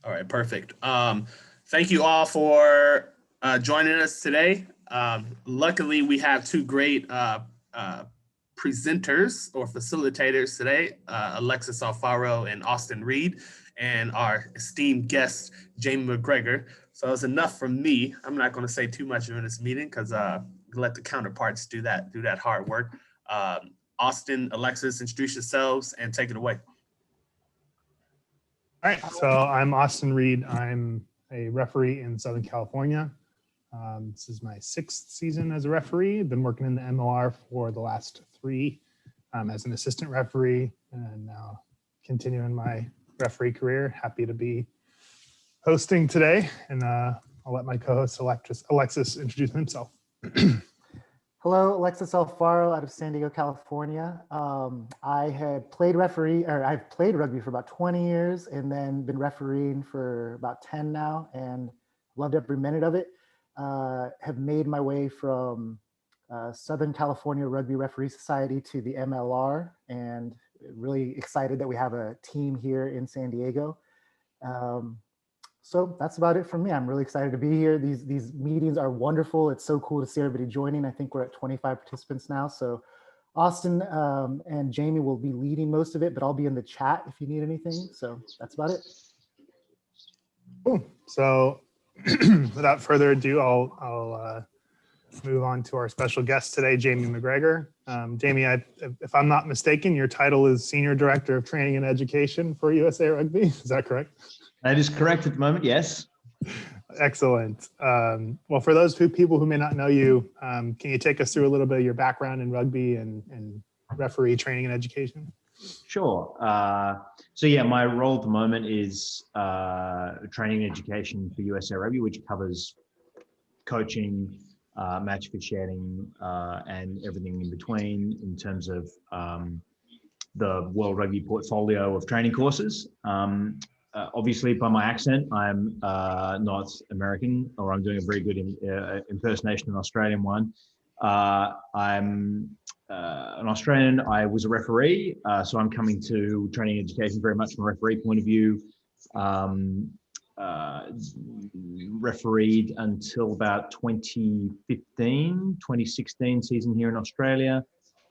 All right, perfect. Thank you all for joining us today. Luckily, we have two great presenters or facilitators today, Alexis Alfaro and Austin Reed, and our esteemed guest, Jamie McGregor. So it's enough from me. I'm not going to say too much in this meeting because let the counterparts do that hard work. Austin, Alexis, introduce yourselves and take it away. All right, so I'm Austin Reed. I'm a referee in Southern California. This is my 6th season as a referee. I've been working in the MLR for the last 3 as an assistant referee, and now continuing my referee career. Happy to be hosting today, and I'll let my co-host Alexis introduce himself. Hello, Alexis Alfaro out of San Diego, California. I've played rugby for about 20 years and then been refereeing for about 10 now and loved every minute of it. Have made my way from Southern California Rugby Referee Society to the MLR, and really excited that we have a team here in San Diego. So that's about it from me. I'm really excited to be here. These meetings are wonderful. It's so cool to see everybody joining. I think we're at 25 participants now. So Austin and Jamie will be leading most of it, but I'll be in the chat if you need anything. So that's about it. Cool. So without further ado, I'll move on to our special guest today, Jamie McGregor. Jamie, if I'm not mistaken, your title is Senior Director of Training and Education for USA Rugby. Is that correct? That is correct at the moment, yes. Excellent. Well, for those people who may not know you, can you take us through a little bit of your background in rugby and referee training and education? Sure. So yeah, my role at the moment is training and education for USA Rugby, which covers coaching, match officiating, and everything in between in terms of the World Rugby portfolio of training courses. Obviously, by my accent, I'm not American, or I'm doing a very good impersonation of an Australian one. I'm an Australian. I was a referee, so I'm coming to training and education very much from a referee point of view. Refereed until about 2015, 2016 season here in Australia.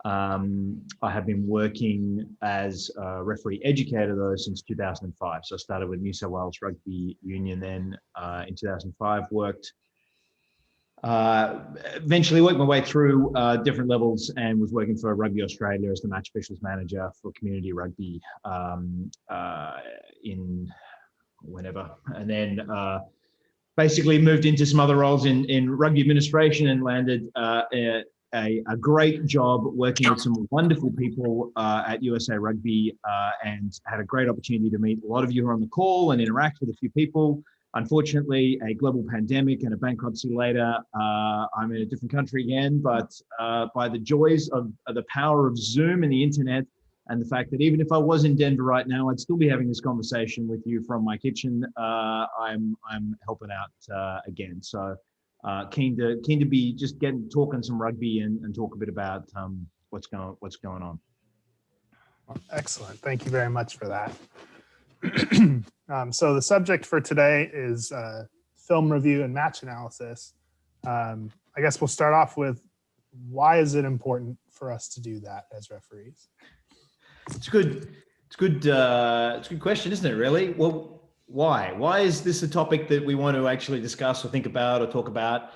I have been working as a referee educator though since 2005. So I started with New South Wales Rugby Union then in 2005, eventually worked my way through different levels and was working for Rugby Australia as the match officials manager for community rugby in whenever. And then basically moved into some other roles in rugby administration and landed a great job working with some wonderful people at USA Rugby and had a great opportunity to meet a lot of you who are on the call and interact with a few people. Unfortunately, a global pandemic and a bankruptcy later, I'm in a different country again, but by the joys of the power of Zoom and the internet and the fact that even if I was in Denver right now, I'd still be having this conversation with you from my kitchen. I'm helping out again. So keen to be just talking some rugby and talk a bit about what's going on. Excellent. Thank you very much for that. So the subject for today is film review and match analysis. I guess we'll start off with, why is it important for us to do that as referees? It's a good question, isn't it, really? Well, why? Why is this a topic that we want to actually discuss or think about or talk about?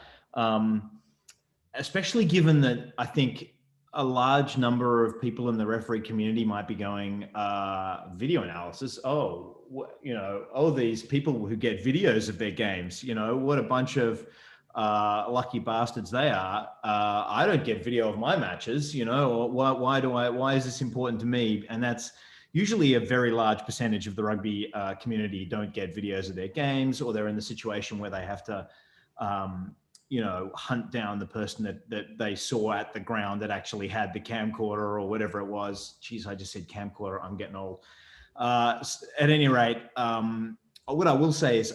Especially given that I think a large number of people in the referee community might be going, video analysis. These people who get videos of their games, what a bunch of lucky bastards they are. I don't get video of my matches, why is this important to me? And that's usually a very large percentage of the rugby community don't get videos of their games, or they're in the situation where they have to, hunt down the person that they saw at the ground that actually had the camcorder or whatever it was. Geez, I just said camcorder. I'm getting old. At any rate, what I will say is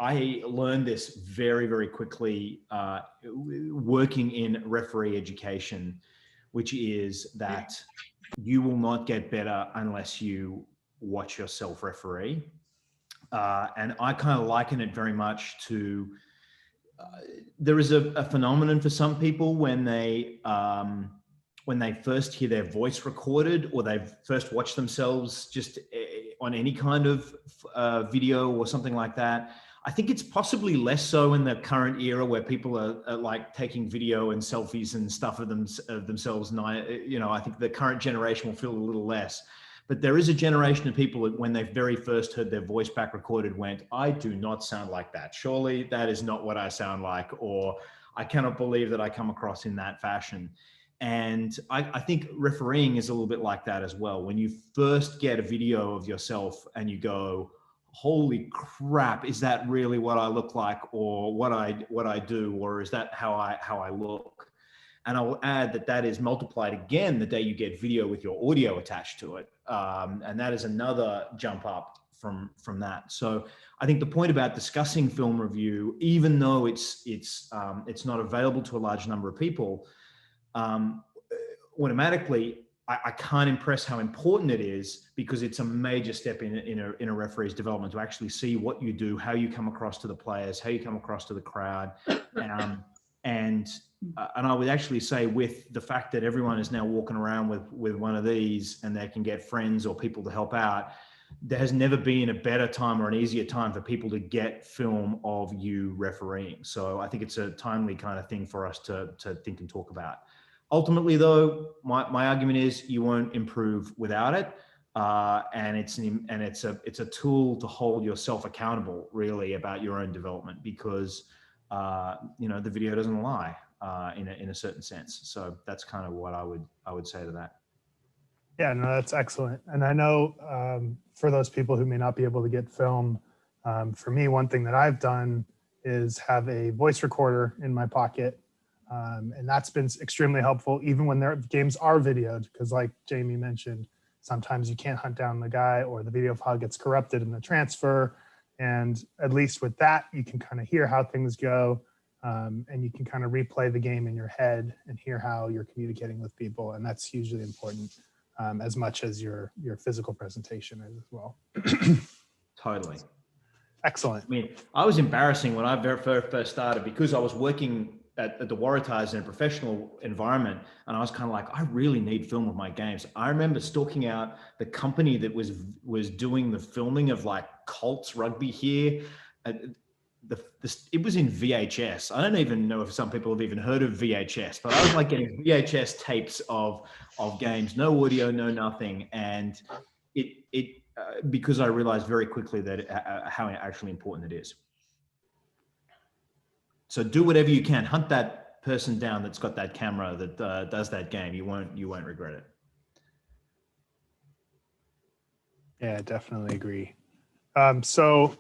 I learned this very, very quickly working in referee education, which is that you will not get better unless you watch yourself referee. And I kind of liken it very much to, there is a phenomenon for some people when they first hear their voice recorded, or they've first watched themselves just on any kind of video or something like that. I think it's possibly less so in the current era where people are like taking video and selfies and stuff of themselves. And I think the current generation will feel a little less. But there is a generation of people that when they very first heard their voice back recorded went, I do not sound like that. Surely that is not what I sound like, or I cannot believe that I come across in that fashion. And I think refereeing is a little bit like that as well. When you first get a video of yourself and you go, holy crap, is that really what I look like, or what I do, or is that how I look? And I will add that is multiplied again the day you get video with your audio attached to it. And that is another jump up from that. So I think the point about discussing film review, even though it's not available to a large number of people, automatically I can't impress how important it is, because it's a major step in a referee's development to actually see what you do, how you come across to the players, how you come across to the crowd. And I would actually say, with the fact that everyone is now walking around with one of these and they can get friends or people to help out, there has never been a better time or an easier time for people to get film of you refereeing. So I think it's a timely kind of thing for us to think and talk about. Ultimately, though, my argument is you won't improve without it. And it's a tool to hold yourself accountable, really, about your own development, because the video doesn't lie in a certain sense. So that's kind of what I would say to that. Yeah, no, that's excellent. And I know for those people who may not be able to get film, for me, one thing that I've done is have a voice recorder in my pocket. And that's been extremely helpful, even when their games are videoed, because like Jamie mentioned, sometimes you can't hunt down the guy, or the video file gets corrupted in the transfer. And at least with that, you can kind of hear how things go, and you can kind of replay the game in your head and hear how you're communicating with people. And that's hugely important, as much as your physical presentation is as well. Totally. Excellent. I mean, I was embarrassing when I very first started, because I was working at the Waratahs in a professional environment, and I was kind of like, I really need film of my games. I remember stalking out the company that was doing the filming of like Colts rugby here. It was in VHS. I don't even know if some people have even heard of VHS, but I was like getting VHS tapes of games, no audio, no nothing, and it because I realized very quickly that how actually important it is. So do whatever you can. Hunt that person down that's got that camera that does that game. You won't regret it. Yeah, definitely agree. So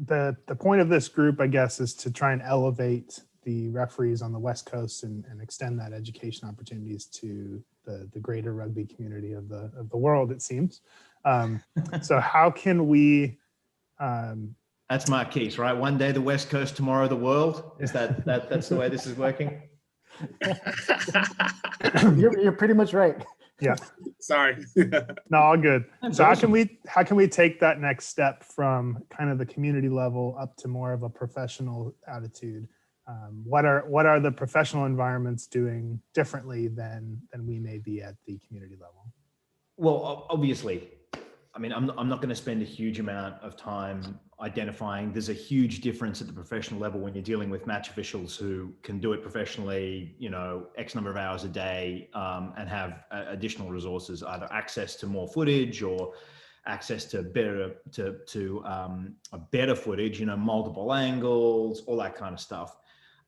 the point of this group, I guess, is to try and elevate the referees on the West Coast and extend that education opportunities to the greater rugby community of the world, it seems. So how can we That's Marquise, right? One day the West Coast, tomorrow the world. Is that's the way this is working? You're pretty much right. Yeah. Sorry. No, all good. That's So awesome. how can we take that next step from kind of the community level up to more of a professional attitude? What are the professional environments doing differently than we may be at the community level? Well, obviously, I mean, I'm not going to spend a huge amount of time identifying. There's a huge difference at the professional level when you're dealing with match officials who can do it professionally, X number of hours a day, and have additional resources, either access to more footage or access to better footage, multiple angles, all that kind of stuff.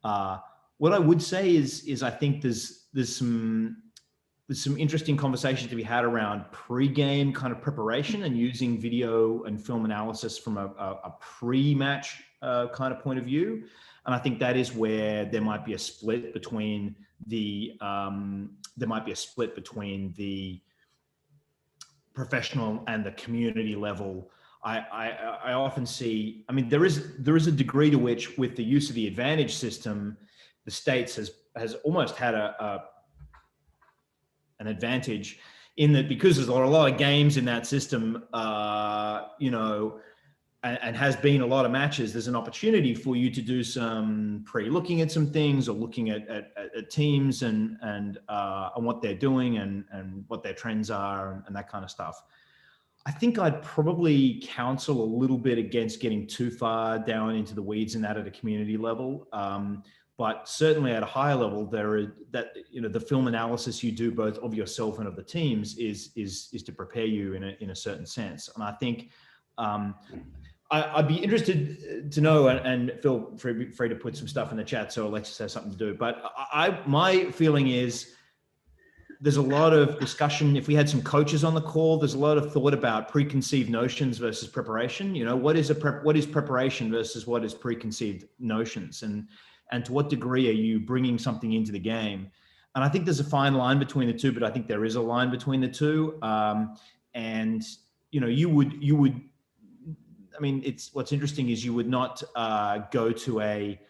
What I would say is I think there's some interesting conversations to be had around pre-game kind of preparation and using video and film analysis from a pre-match kind of point of view. And I think that is where there might be a split between the professional and the community level. I often see, I mean, there is a degree to which, with the use of the advantage system, the States has almost had an advantage in that because there's a lot of games in that system, and has been a lot of matches, there's an opportunity for you to do some pre-looking at some things, or looking at teams and what they're doing and what their trends are and that kind of stuff. I think I'd probably counsel a little bit against getting too far down into the weeds in that at a community level. But certainly at a higher level, the film analysis you do both of yourself and of the teams is to prepare you in a certain sense. And I think I'd be interested to know, and feel free to put some stuff in the chat so Alexis has something to do. But my feeling is there's a lot of discussion. If we had some coaches on the call, there's a lot of thought about preconceived notions versus preparation. What is preparation versus what is preconceived notions, and to what degree are you bringing something into the game? And I think there's a fine line between the two, but I think there is a line between the two. What's interesting is you would not go to a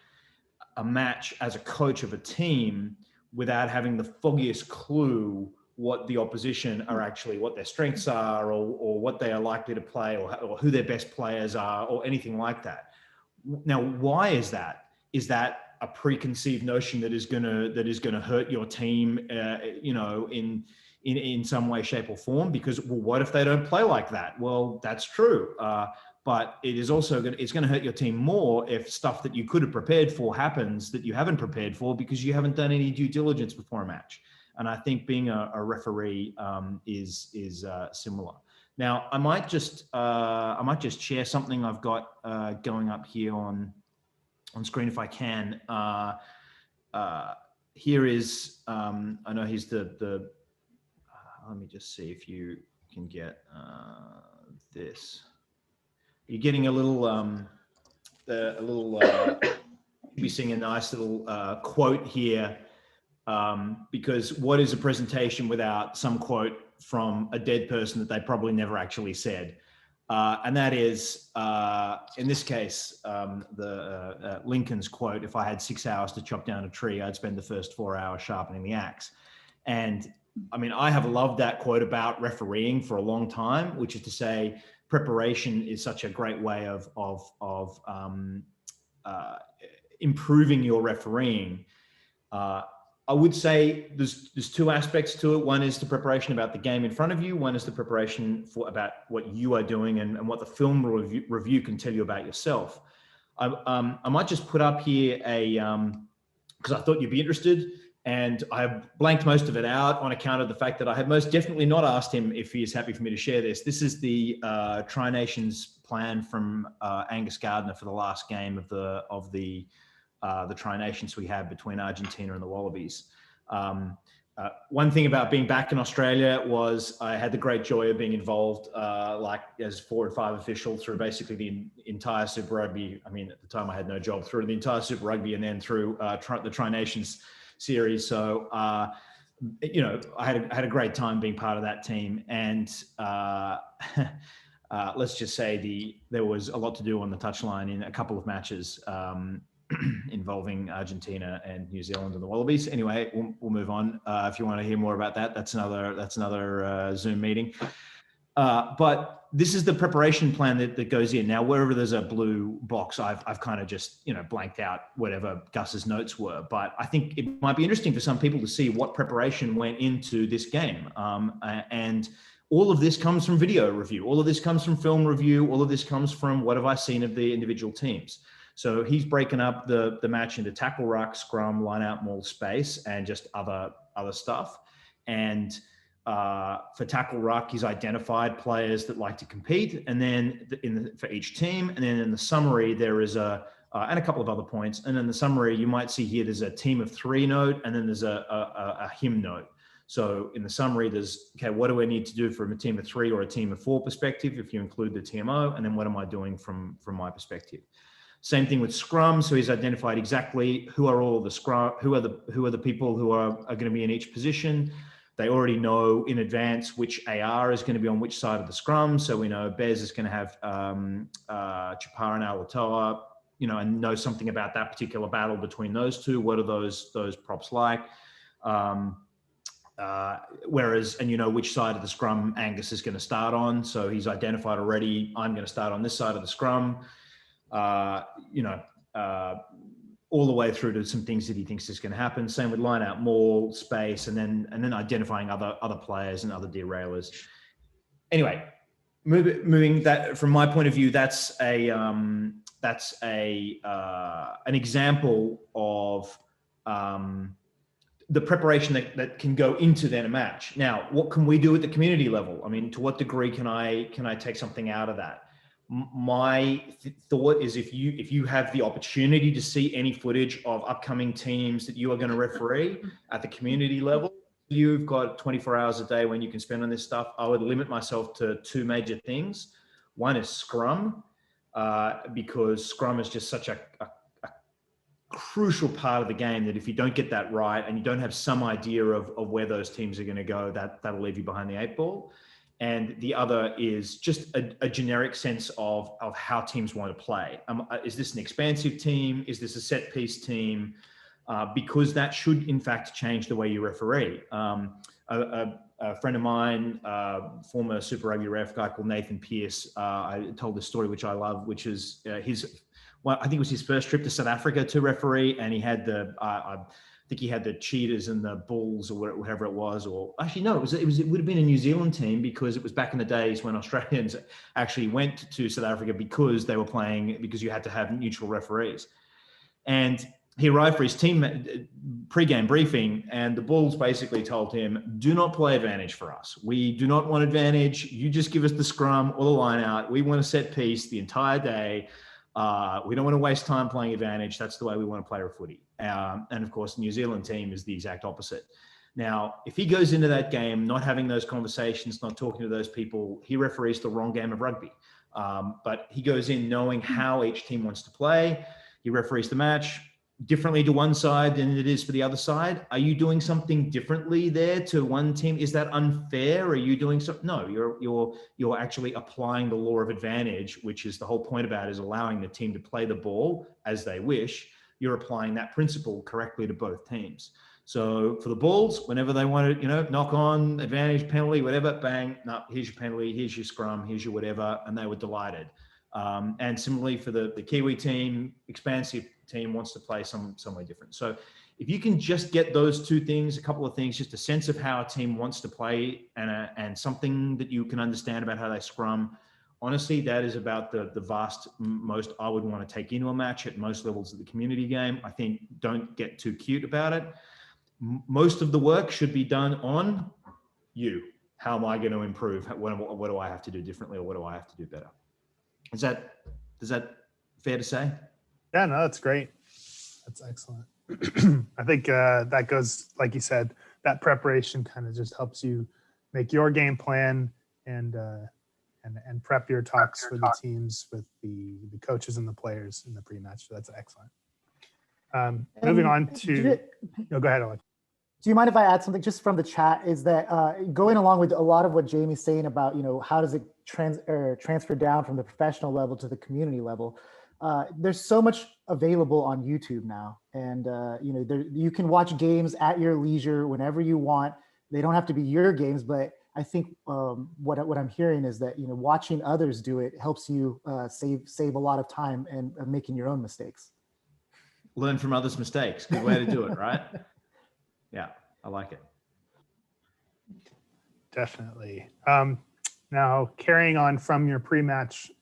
match as a coach of a team without having the foggiest clue what the opposition are actually, what their strengths are, or what they are likely to play, or who their best players are, or anything like that. Now, why is that? Is that a preconceived notion that is gonna hurt your team, in some way, shape, or form? Because, well, what if they don't play like that? Well, that's true. But it is also going to hurt your team more if stuff that you could have prepared for happens that you haven't prepared for because you haven't done any due diligence before a match. And I think being a referee is similar. Now, I might just share something I've got going up here on screen if I can. Here is I know he's the let me just see if you can get this. You're getting a little be seeing a nice little quote here, because what is a presentation without some quote from a dead person that they probably never actually said? And that is, in this case, the Lincoln's quote, "If I had 6 hours to chop down a tree, I'd spend the first 4 hours sharpening the axe." And I mean, I have loved that quote about refereeing for a long time, which is to say, preparation is such a great way of improving your refereeing. I would say there's two aspects to it. One is the preparation about the game in front of you. One is the preparation about what you are doing and what the film review can tell you about yourself. I might just put up here because I thought you'd be interested. And I blanked most of it out on account of the fact that I had most definitely not asked him if he is happy for me to share this. This is the Tri-Nations plan from Angus Gardner for the last game of the Tri-Nations we had between Argentina and the Wallabies. One thing about being back in Australia was I had the great joy of being involved as 4 and 5 official through basically the entire Super Rugby. I mean, at the time I had no job, through the entire Super Rugby and then through the Tri-Nations series. So, I had a great time being part of that team. And let's just say there was a lot to do on the touchline in a couple of matches involving Argentina and New Zealand and the Wallabies. Anyway, we'll move on. If you want to hear more about that, that's another Zoom meeting. But this is the preparation plan that goes in. Now, wherever there's a blue box, I've kind of just, blanked out whatever Gus's notes were. But I think it might be interesting for some people to see what preparation went into this game. And all of this comes from video review. All of this comes from film review. All of this comes from what have I seen of the individual teams. So he's breaking up the match into tackle, ruck, scrum, line out, maul, space, and just other stuff. And for tackle ruck, he's identified players that like to compete, and then for each team, and then in the summary there is and a couple of other points, and in the summary you might see here there's a team of 3 note, and then there's a him note. So in the summary there's, okay, what do I need to do from a team of 3 or a team of 4 perspective if you include the TMO, and then what am I doing from my perspective. Same thing with scrum. So he's identified exactly who are all the scrum, who are the people who are going to be in each position. They already know in advance which AR is going to be on which side of the scrum. So we know Bez is going to have Chapar and Alatoa, and know something about that particular battle between those two. What are those props like? Whereas, and you know which side of the scrum Angus is going to start on. So he's identified already, I'm going to start on this side of the scrum, all the way through to some things that he thinks is going to happen. Same with line out, more space, and then identifying other players and other derailers. Anyway, moving that from my point of view, that's an example of the preparation that can go into then a match. Now, what can we do at the community level? I mean, to what degree can I take something out of that? My thought is if you have the opportunity to see any footage of upcoming teams that you are going to referee at the community level, you've got 24 hours a day when you can spend on this stuff. I would limit myself to two major things. One is scrum, because scrum is just such a crucial part of the game that if you don't get that right and you don't have some idea of where those teams are going to go, that'll leave you behind the eight ball. And the other is just a generic sense of how teams want to play. Is this an expansive team? Is this a set piece team? Because that should in fact change the way you referee. A friend of mine, former Super Rugby ref, guy called Nathan Pearce, I told this story which I love, which is I think it was his first trip to South Africa to referee, and he had I think he had the Cheetahs and the Bulls or whatever it was, or actually no, it would have been a New Zealand team, because it was back in the days when Australians actually went to South Africa because they were playing, because you had to have neutral referees. And he arrived for his team pre-game briefing, and the Bulls basically told him, do not play advantage for us. We do not want advantage. You just give us the scrum or the line out. We want a set piece the entire day. We don't want to waste time playing advantage. That's the way we want to play our footy. And of course, the New Zealand team is the exact opposite. Now, if he goes into that game not having those conversations, not talking to those people, he referees the wrong game of rugby. But he goes in knowing how each team wants to play. He referees the match differently to one side than it is for the other side. Are you doing something differently there to one team? Is that unfair? Are you doing something? No, you're actually applying the law of advantage, which is the whole point about is allowing the team to play the ball as they wish. You're applying that principle correctly to both teams. So for the Bulls, whenever they want to, knock on, advantage, penalty, whatever, bang, no, here's your penalty, here's your scrum, here's your whatever, and they were delighted. And similarly for the Kiwi team, expansive team wants to play some way different. So if you can just get those two things, a couple of things, just a sense of how a team wants to play and something that you can understand about how they scrum, honestly, that is about the vast most I would want to take into a match at most levels of the community game. I think don't get too cute about it. Most of the work should be done on you. How am I going to improve? What do I have to do differently, or what do I have to do better? Is that fair to say? Yeah, no, that's great. That's excellent. I think that goes, like you said, that preparation kind of just helps you make your game plan and prep your talks for the teams with the coaches and the players in the pre-match. So that's excellent. Moving on to, no, go ahead, Alex. Do you mind if I add something just from the chat? Is that going along with a lot of what Jamie's saying about, how does it transfer down from the professional level to the community level? There's so much available on YouTube now, and you can watch games at your leisure whenever you want. They don't have to be your games, but I think what I'm hearing is that watching others do it helps you save a lot of time and making your own mistakes. Learn from others' mistakes. Good way to do it, right? Yeah, I like it. Definitely. Now, carrying on from your pre-match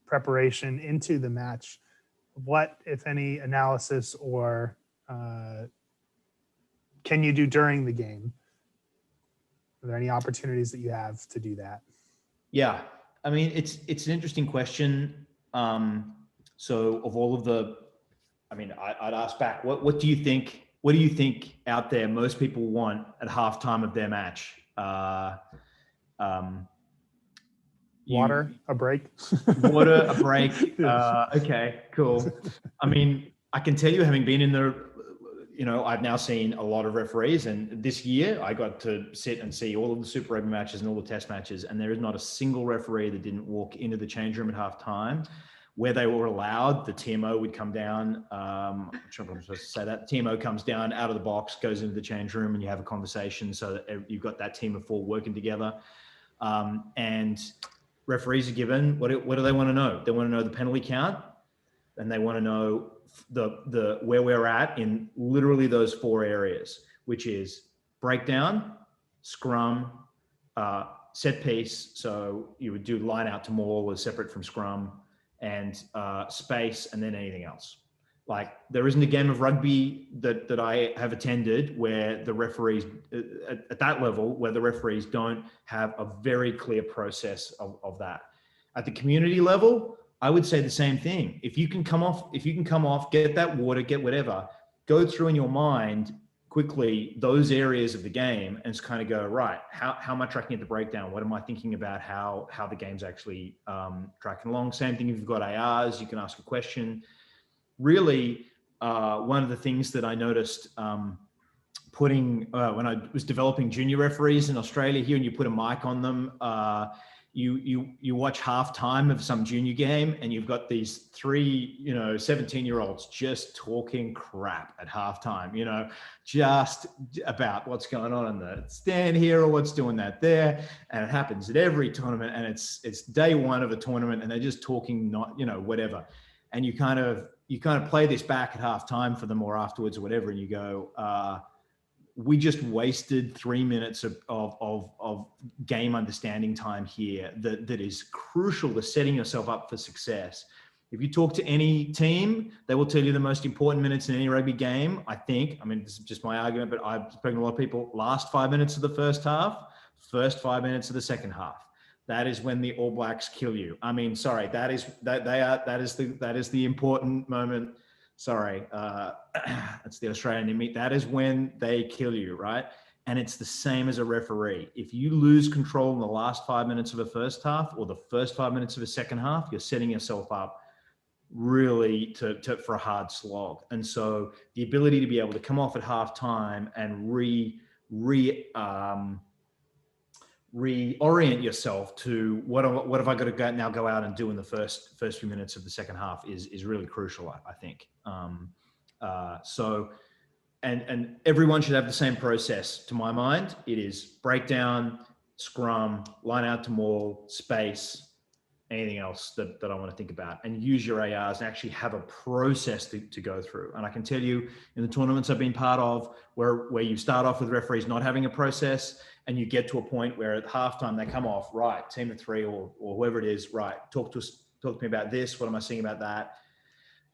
preparation into the match, what, if any, analysis or can you do during the game? Are there any opportunities that you have to do that? Yeah, I mean, it's an interesting question. So of all of I'd ask back, what do you think? What do you think out there most people want at halftime of their match? Water, a break. Water, a break. Okay, cool. I mean, I can tell you, having been in I've now seen a lot of referees, and this year I got to sit and see all of the Super Rugby matches and all the Test matches, and there is not a single referee that didn't walk into the change room at halftime where they were allowed, the TMO would come down. I'm not sure if I'm supposed to say that. TMO comes down out of the box, goes into the change room, and you have a conversation so that you've got that team of 4 working together. And referees are given, what do they want to know? They want to know the penalty count, and they want to know the where we're at in literally those 4 areas, which is breakdown, scrum, set piece. So you would do line out to maul as separate from scrum, and space, and then anything else. Like, there isn't a game of rugby that I have attended where the referees at that level, where the referees don't have a very clear process of that. At the community level, I would say the same thing. If you can come off, get that water, get whatever, go through in your mind quickly those areas of the game and just kind of go, right, how am I tracking at the breakdown? What am I thinking about how the game's actually tracking along? Same thing if you've got ARs, you can ask a question. Really, one of the things that I noticed when I was developing junior referees in Australia here, and you put a mic on them, you watch half time of some junior game, and you've got these 3 17-year-olds just talking crap at halftime, just about what's going on in the stand here or what's doing that there. And it happens at every tournament, and it's day 1 of a tournament, and they're just talking, whatever. And you kind of play this back at halftime for them or afterwards or whatever, and you go, we just wasted 3 minutes of game understanding time here that is crucial to setting yourself up for success. If you talk to any team, they will tell you the most important minutes in any rugby game, I think. I mean, this is just my argument, but I've spoken to a lot of people. Last 5 minutes of the first half, first 5 minutes of the second half. That is when the All Blacks kill you. I mean, sorry, that is the important moment. Sorry, that's the Australian in me. That is when they kill you, right? And it's the same as a referee. If you lose control in the last 5 minutes of a first half or the first 5 minutes of a second half, you're setting yourself up really for a hard slog. And so the ability to be able to come off at halftime and reorient yourself to what have I got to go out and do in the first few minutes of the second half is really crucial, I think. So everyone should have the same process. To my mind, it is breakdown, scrum, line out to maul, space, anything else that I want to think about, and use your ARs and actually have a process to go through. And I can tell you, in the tournaments I've been part of, where you start off with referees not having a process, and you get to a point where at halftime they come off, right, team of 3 or whoever it is, right, talk to me about this. What am I seeing about that?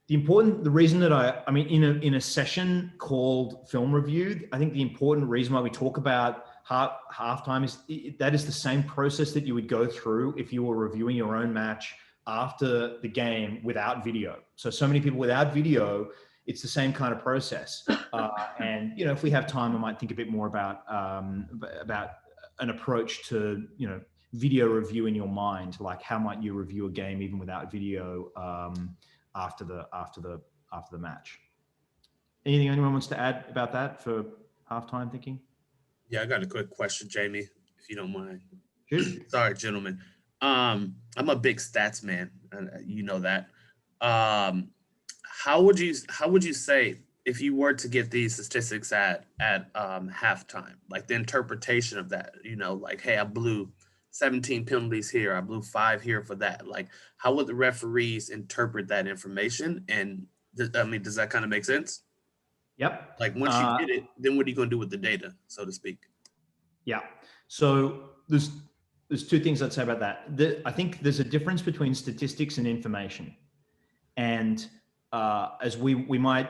The reason that I mean, in a session called film review, I think the important reason why we talk about halftime is that is the same process that you would go through if you were reviewing your own match after the game without video. So many people without video, it's the same kind of process. And if we have time, I might think a bit more about an approach to video review in your mind, like how might you review a game even without video after the match. Anything anyone wants to add about that for halftime thinking? Yeah, I got a quick question, Jamie, if you don't mind. Sure. Sorry, gentlemen. I'm a big stats man, and you know that. How would you say, if you were to get these statistics at halftime, like the interpretation of that, like, hey, I blew 17 penalties here, I blew 5 here for that. Like, how would the referees interpret that information? And does that kind of make sense? Yep. Like, once you get it, then what are you going to do with the data, so to speak? Yeah. So there's 2 things I'd say about that. I think there's a difference between statistics and information. And as we might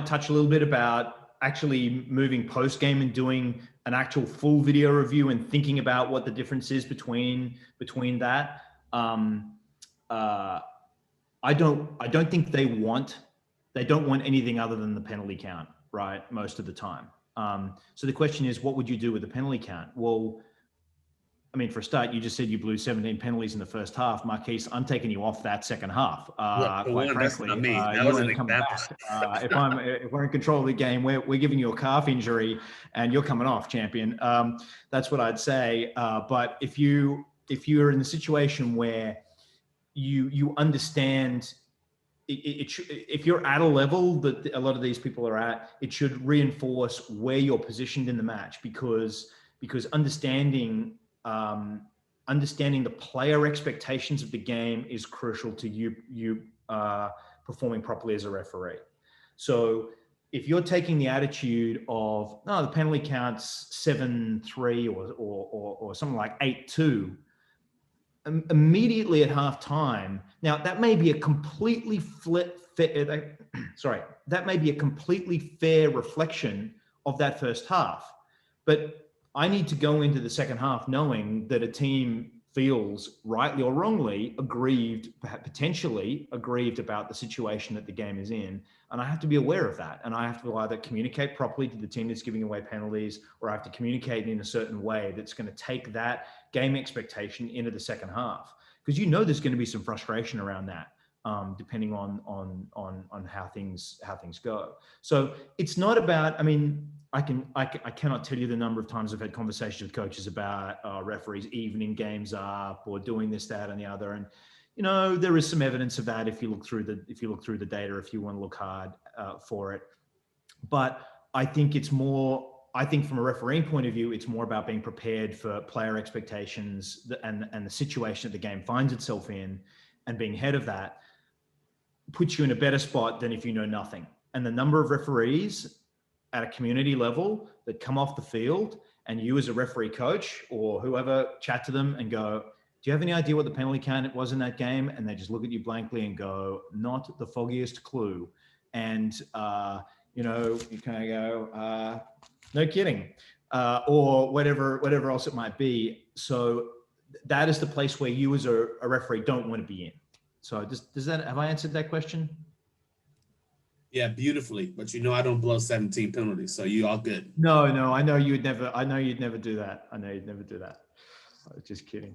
touch a little bit about actually moving post game and doing an actual full video review and thinking about what the difference is between that. I don't think they don't want anything other than the penalty count, right? Most of the time. So the question is, what would you do with the penalty count? Well, I mean, for a start, you just said you blew 17 penalties in the first half. Marquise, I'm taking you off that second half. Quite frankly, you ain't coming back. If we're in control of the game, we're giving you a calf injury, and you're coming off, champion. That's what I'd say. But if you're in the situation where you understand if you're at a level that a lot of these people are at, it should reinforce where you're positioned in the match, because understanding the player expectations of the game is crucial to you performing properly as a referee. So if you're taking the attitude of, no, the penalty count's 7-3 or something like 8-2, immediately at halftime. Now that may be a completely that may be a completely fair reflection of that first half, but I need to go into the second half knowing that a team feels, rightly or wrongly, potentially aggrieved about the situation that the game is in. And I have to be aware of that. And I have to either communicate properly to the team that's giving away penalties, or I have to communicate in a certain way that's going to take that game expectation into the second half. Because there's going to be some frustration around that, depending on how things go. So it's not about, I cannot tell you the number of times I've had conversations with coaches about referees evening games up or doing this, that, and the other. And there is some evidence of that if you look through the data, if you want to look hard for it. But I think from a refereeing point of view, it's more about being prepared for player expectations and the situation that the game finds itself in, and being ahead of that puts you in a better spot than if you know nothing. And the number of referees at a community level that come off the field, and you as a referee coach or whoever chat to them and go, do you have any idea what the penalty count was in that game? And they just look at you blankly and go, not the foggiest clue. And, you kind of go, no kidding, or whatever else it might be. So that is the place where you as a referee don't want to be in. So have I answered that question? Yeah, beautifully. But I don't blow 17 penalties, so you all good. No, I know you'd never do that. I was just kidding.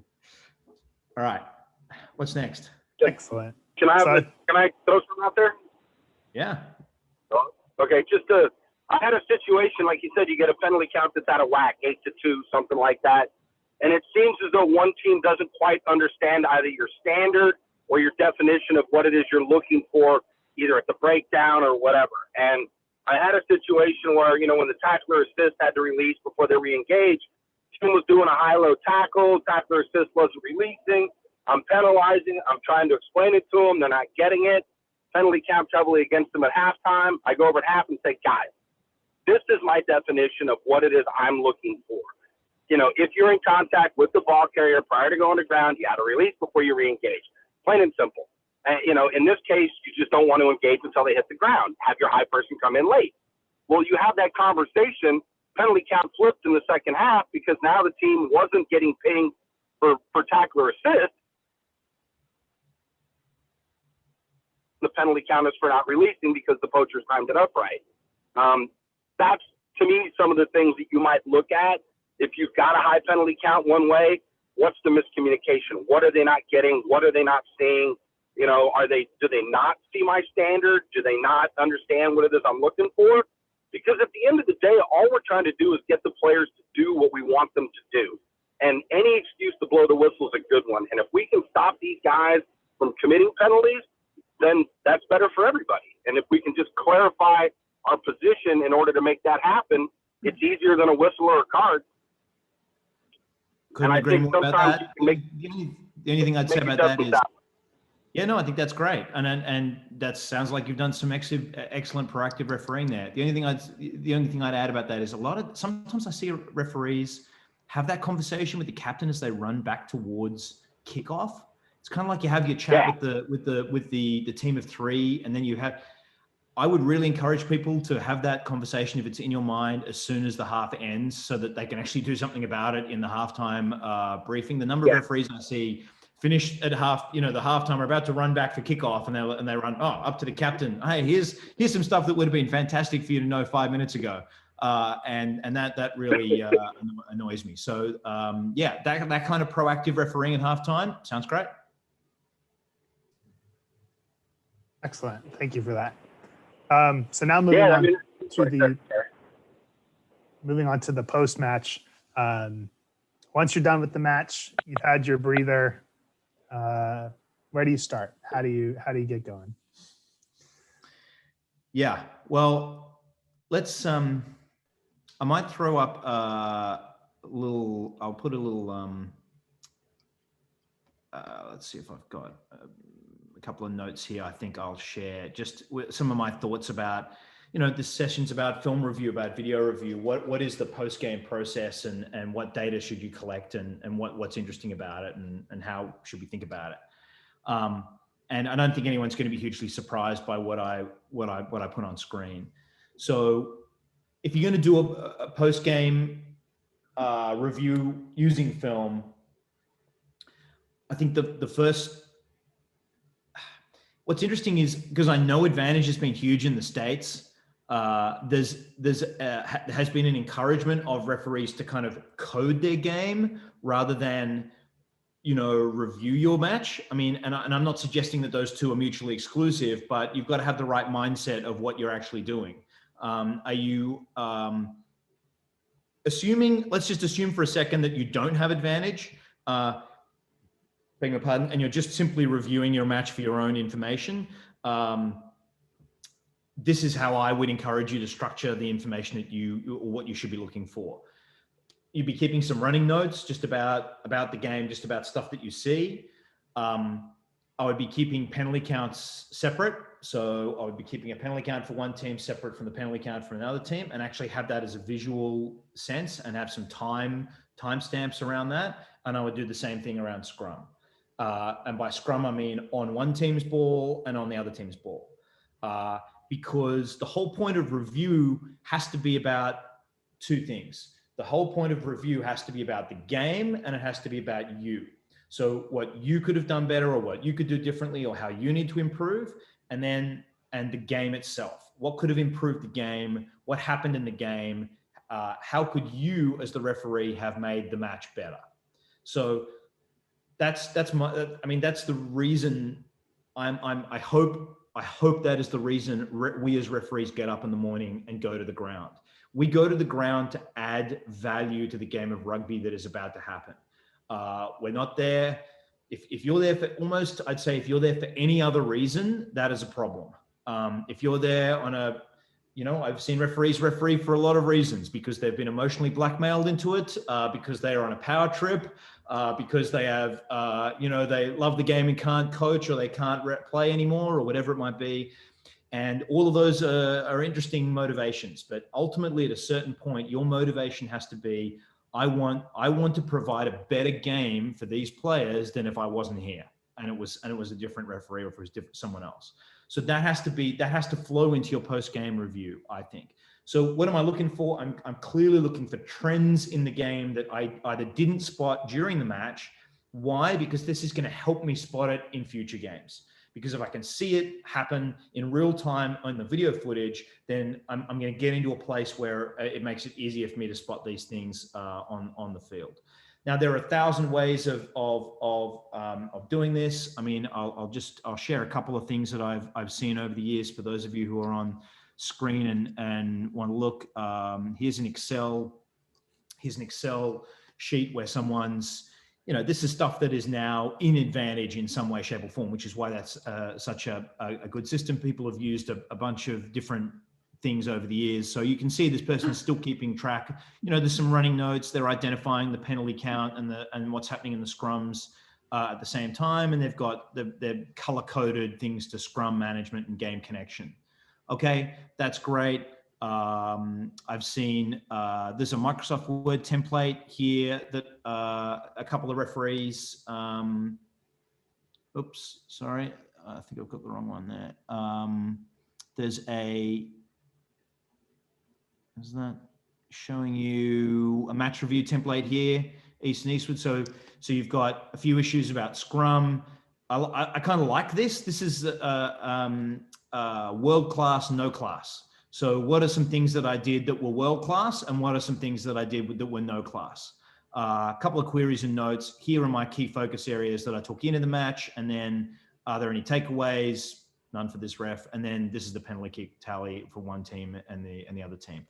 All right. What's next? Excellent. Can I throw something out there? Yeah. Okay, I had a situation, like you said, you get a penalty count that's out of whack, 8-2, something like that. And it seems as though one team doesn't quite understand either your standard or your definition of what it is you're looking for, either at the breakdown or whatever. And I had a situation where, when the tackler assist had to release before they re-engaged, team was doing a high-low tackle, tackler assist wasn't releasing, I'm penalizing, I'm trying to explain it to them, they're not getting it, penalty count heavily against them at halftime. I go over at half and say, guys, this is my definition of what it is I'm looking for. If you're in contact with the ball carrier prior to going to ground, you got to release before you re-engage. Plain and simple. In this case, you just don't want to engage until they hit the ground. Have your high person come in late. Well, you have that conversation, penalty count flipped in the second half because now the team wasn't getting pinged for tackler assist. The penalty count is for not releasing because the poachers timed it up right. That's, to me, some of the things that you might look at. If you've got a high penalty count one way, what's the miscommunication? What are they not getting? What are they not seeing? Do they not see my standard? Do they not understand what it is I'm looking for? Because at the end of the day, all we're trying to do is get the players to do what we want them to do. And any excuse to blow the whistle is a good one. And if we can stop these guys from committing penalties, then that's better for everybody. And if we can just clarify our position in order to make that happen, it's easier than a whistle or a card. Couldn't agree more about that. The only thing I'd say about that is, I think that's great, and that sounds like you've done some excellent proactive refereeing there. The only thing I'd add about that is sometimes I see referees have that conversation with the captain as they run back towards kickoff. It's kind of like you have your chat with the team of three, and then you have. I would really encourage people to have that conversation if it's in your mind as soon as the half ends, so that they can actually do something about it in the halftime briefing. The number of referees I see finish at the halftime are about to run back for kickoff, and they run up to the captain. Hey, here's some stuff that would have been fantastic for you to know 5 minutes ago, and that really annoys me. So that kind of proactive refereeing at halftime sounds great. Excellent. Thank you for that. So now moving on to the post-match. Once you're done with the match, you've had your breather. where do you start? How do you get going? Yeah, well, let's I might throw up I'll put a little let's see if I've got a couple of notes here. I think I'll share just some of my thoughts about, this session's about film review, about video review. What is the post-game process, and what data should you collect, and what's interesting about it, and how should we think about it? And I don't think anyone's going to be hugely surprised by what I put on screen. So if you're going to do a post-game review using film, I think the first, what's interesting is, because I know Advantage has been huge in the States, there has been an encouragement of referees to kind of code their game rather than, review your match. I mean, and I'm not suggesting that those two are mutually exclusive, but you've got to have the right mindset of what you're actually doing. Are you assuming, let's just assume for a second that you don't have Advantage, beg your pardon, and you're just simply reviewing your match for your own information. This is how I would encourage you to structure the information that what you should be looking for. You'd be keeping some running notes just about the game, just about stuff that you see. I would be keeping penalty counts separate. So I would be keeping a penalty count for one team separate from the penalty count for another team, and actually have that as a visual sense and have some timestamps around that. And I would do the same thing around scrum. And by scrum, I mean on one team's ball and on the other team's ball. Because the whole point of review has to be about two things. The whole point of review has to be about the game, and it has to be about you. So what you could have done better, or what you could do differently, or how you need to improve, and the game itself. What could have improved the game? What happened in the game? How could you, as the referee, have made the match better? So that's the reason I hope that is the reason we as referees get up in the morning and go to the ground. We go to the ground to add value to the game of rugby that is about to happen. We're not there. If you're there for I'd say if you're there for any other reason, that is a problem. If you're there on I've seen referees referee for a lot of reasons, because they've been emotionally blackmailed into it, because they are on a power trip, because they have, they love the game and can't coach, or they can't play anymore, or whatever it might be. And all of those are interesting motivations. But ultimately, at a certain point, your motivation has to be, I want to provide a better game for these players than if I wasn't here, and it was a different referee, or if it was someone else. So that has to flow into your post-game review, I think. So what am I looking for? I'm clearly looking for trends in the game that I either didn't spot during the match. Why? Because this is going to help me spot it in future games. Because if I can see it happen in real time on the video footage, then I'm going to get into a place where it makes it easier for me to spot these things on the field. Now, there are 1,000 ways of doing this. I mean, I'll share a couple of things that I've seen over the years for those of you who are on screen and want to look. Here's an Excel sheet where someone's, this is stuff that is now in Advantage in some way, shape, or form, which is why that's such a good system. People have used a bunch of different things over the years. So you can see this person is still keeping track. There's some running notes. They're identifying the penalty count and what's happening in the scrums at the same time. And they've got they're color-coded things to scrum management and game connection. Okay, that's great. I've seen there's a Microsoft Word template here that a couple of referees, oops, sorry. I think I've got the wrong one there. Is that showing you a match review template here, East and Eastwood? So you've got a few issues about scrum. I kind of like this. This is world class, no class. So what are some things that I did that were world class, and what are some things that I did that were no class? A couple of queries and notes. Here are my key focus areas that I took into the match, and then are there any takeaways? None for this ref. And then this is the penalty kick tally for one team and the other team.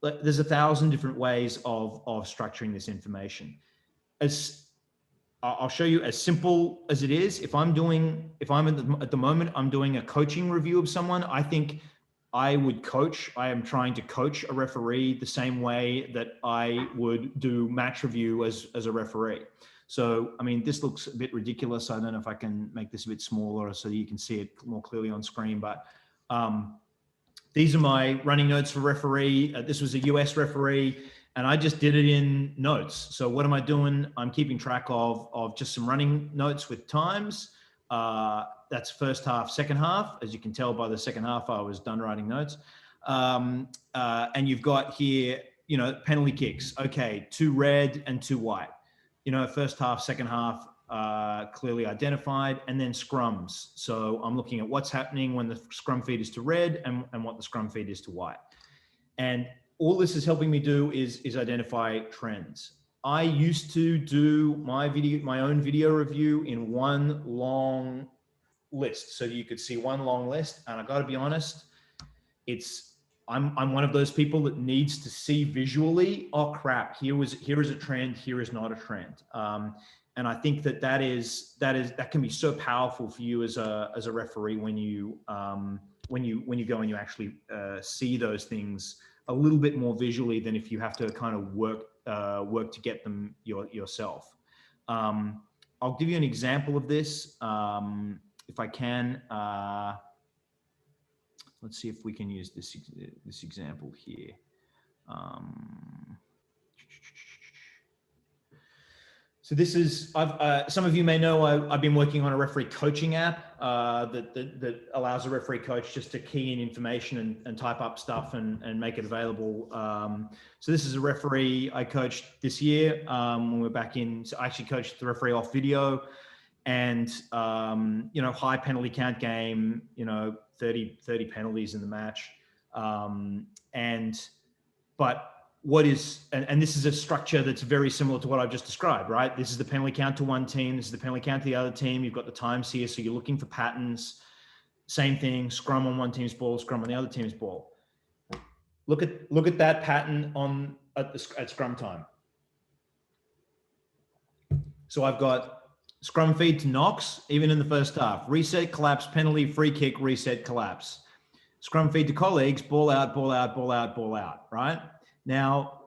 There's 1,000 different ways of structuring this information. I'll show you as simple as it is. If I'm at the moment, I'm doing a coaching review of someone, I think I am trying to coach a referee the same way that I would do match review as a referee. So, I mean, this looks a bit ridiculous. I don't know if I can make this a bit smaller so you can see it more clearly on screen, but these are my running notes for referee. This was a US referee, and I just did it in notes. So what am I doing? I'm keeping track of just some running notes with times. That's first half, second half. As you can tell by the second half, I was done writing notes. And you've got here, penalty kicks. Okay, 2 red and 2 white. First half, second half, clearly identified, and then scrums. So I'm looking at what's happening when the scrum feed is to red and what the scrum feed is to white. And all this is helping me do is identify trends. I used to do my own video review in one long list. So you could see one long list. And I got to be honest, I'm one of those people that needs to see visually, oh crap, here is a trend, here is not a trend. And I think that can be so powerful for you as a referee when you go and you actually see those things a little bit more visually than if you have to kind of work to get them yourself. I'll give you an example of this if I can. Let's see if we can use this example here. So this is, some of you may know I've been working on a referee coaching app that allows a referee coach just to key in information and type up stuff and make it available. So this is a referee I coached this year when we're back in. So I actually coached the referee off video, and high penalty count game, 30 penalties in the match, but what is, and this is a structure that's very similar to what I've just described, right? This is the penalty count to one team. This is the penalty count to the other team. You've got the times here. So you're looking for patterns. Same thing, scrum on one team's ball, scrum on the other team's ball. Look at that pattern at scrum time. So I've got scrum feed to Knox, even in the first half. Reset, collapse, penalty, free kick, reset, collapse. Scrum feed to colleagues, ball out, ball out, ball out, ball out, right? Now,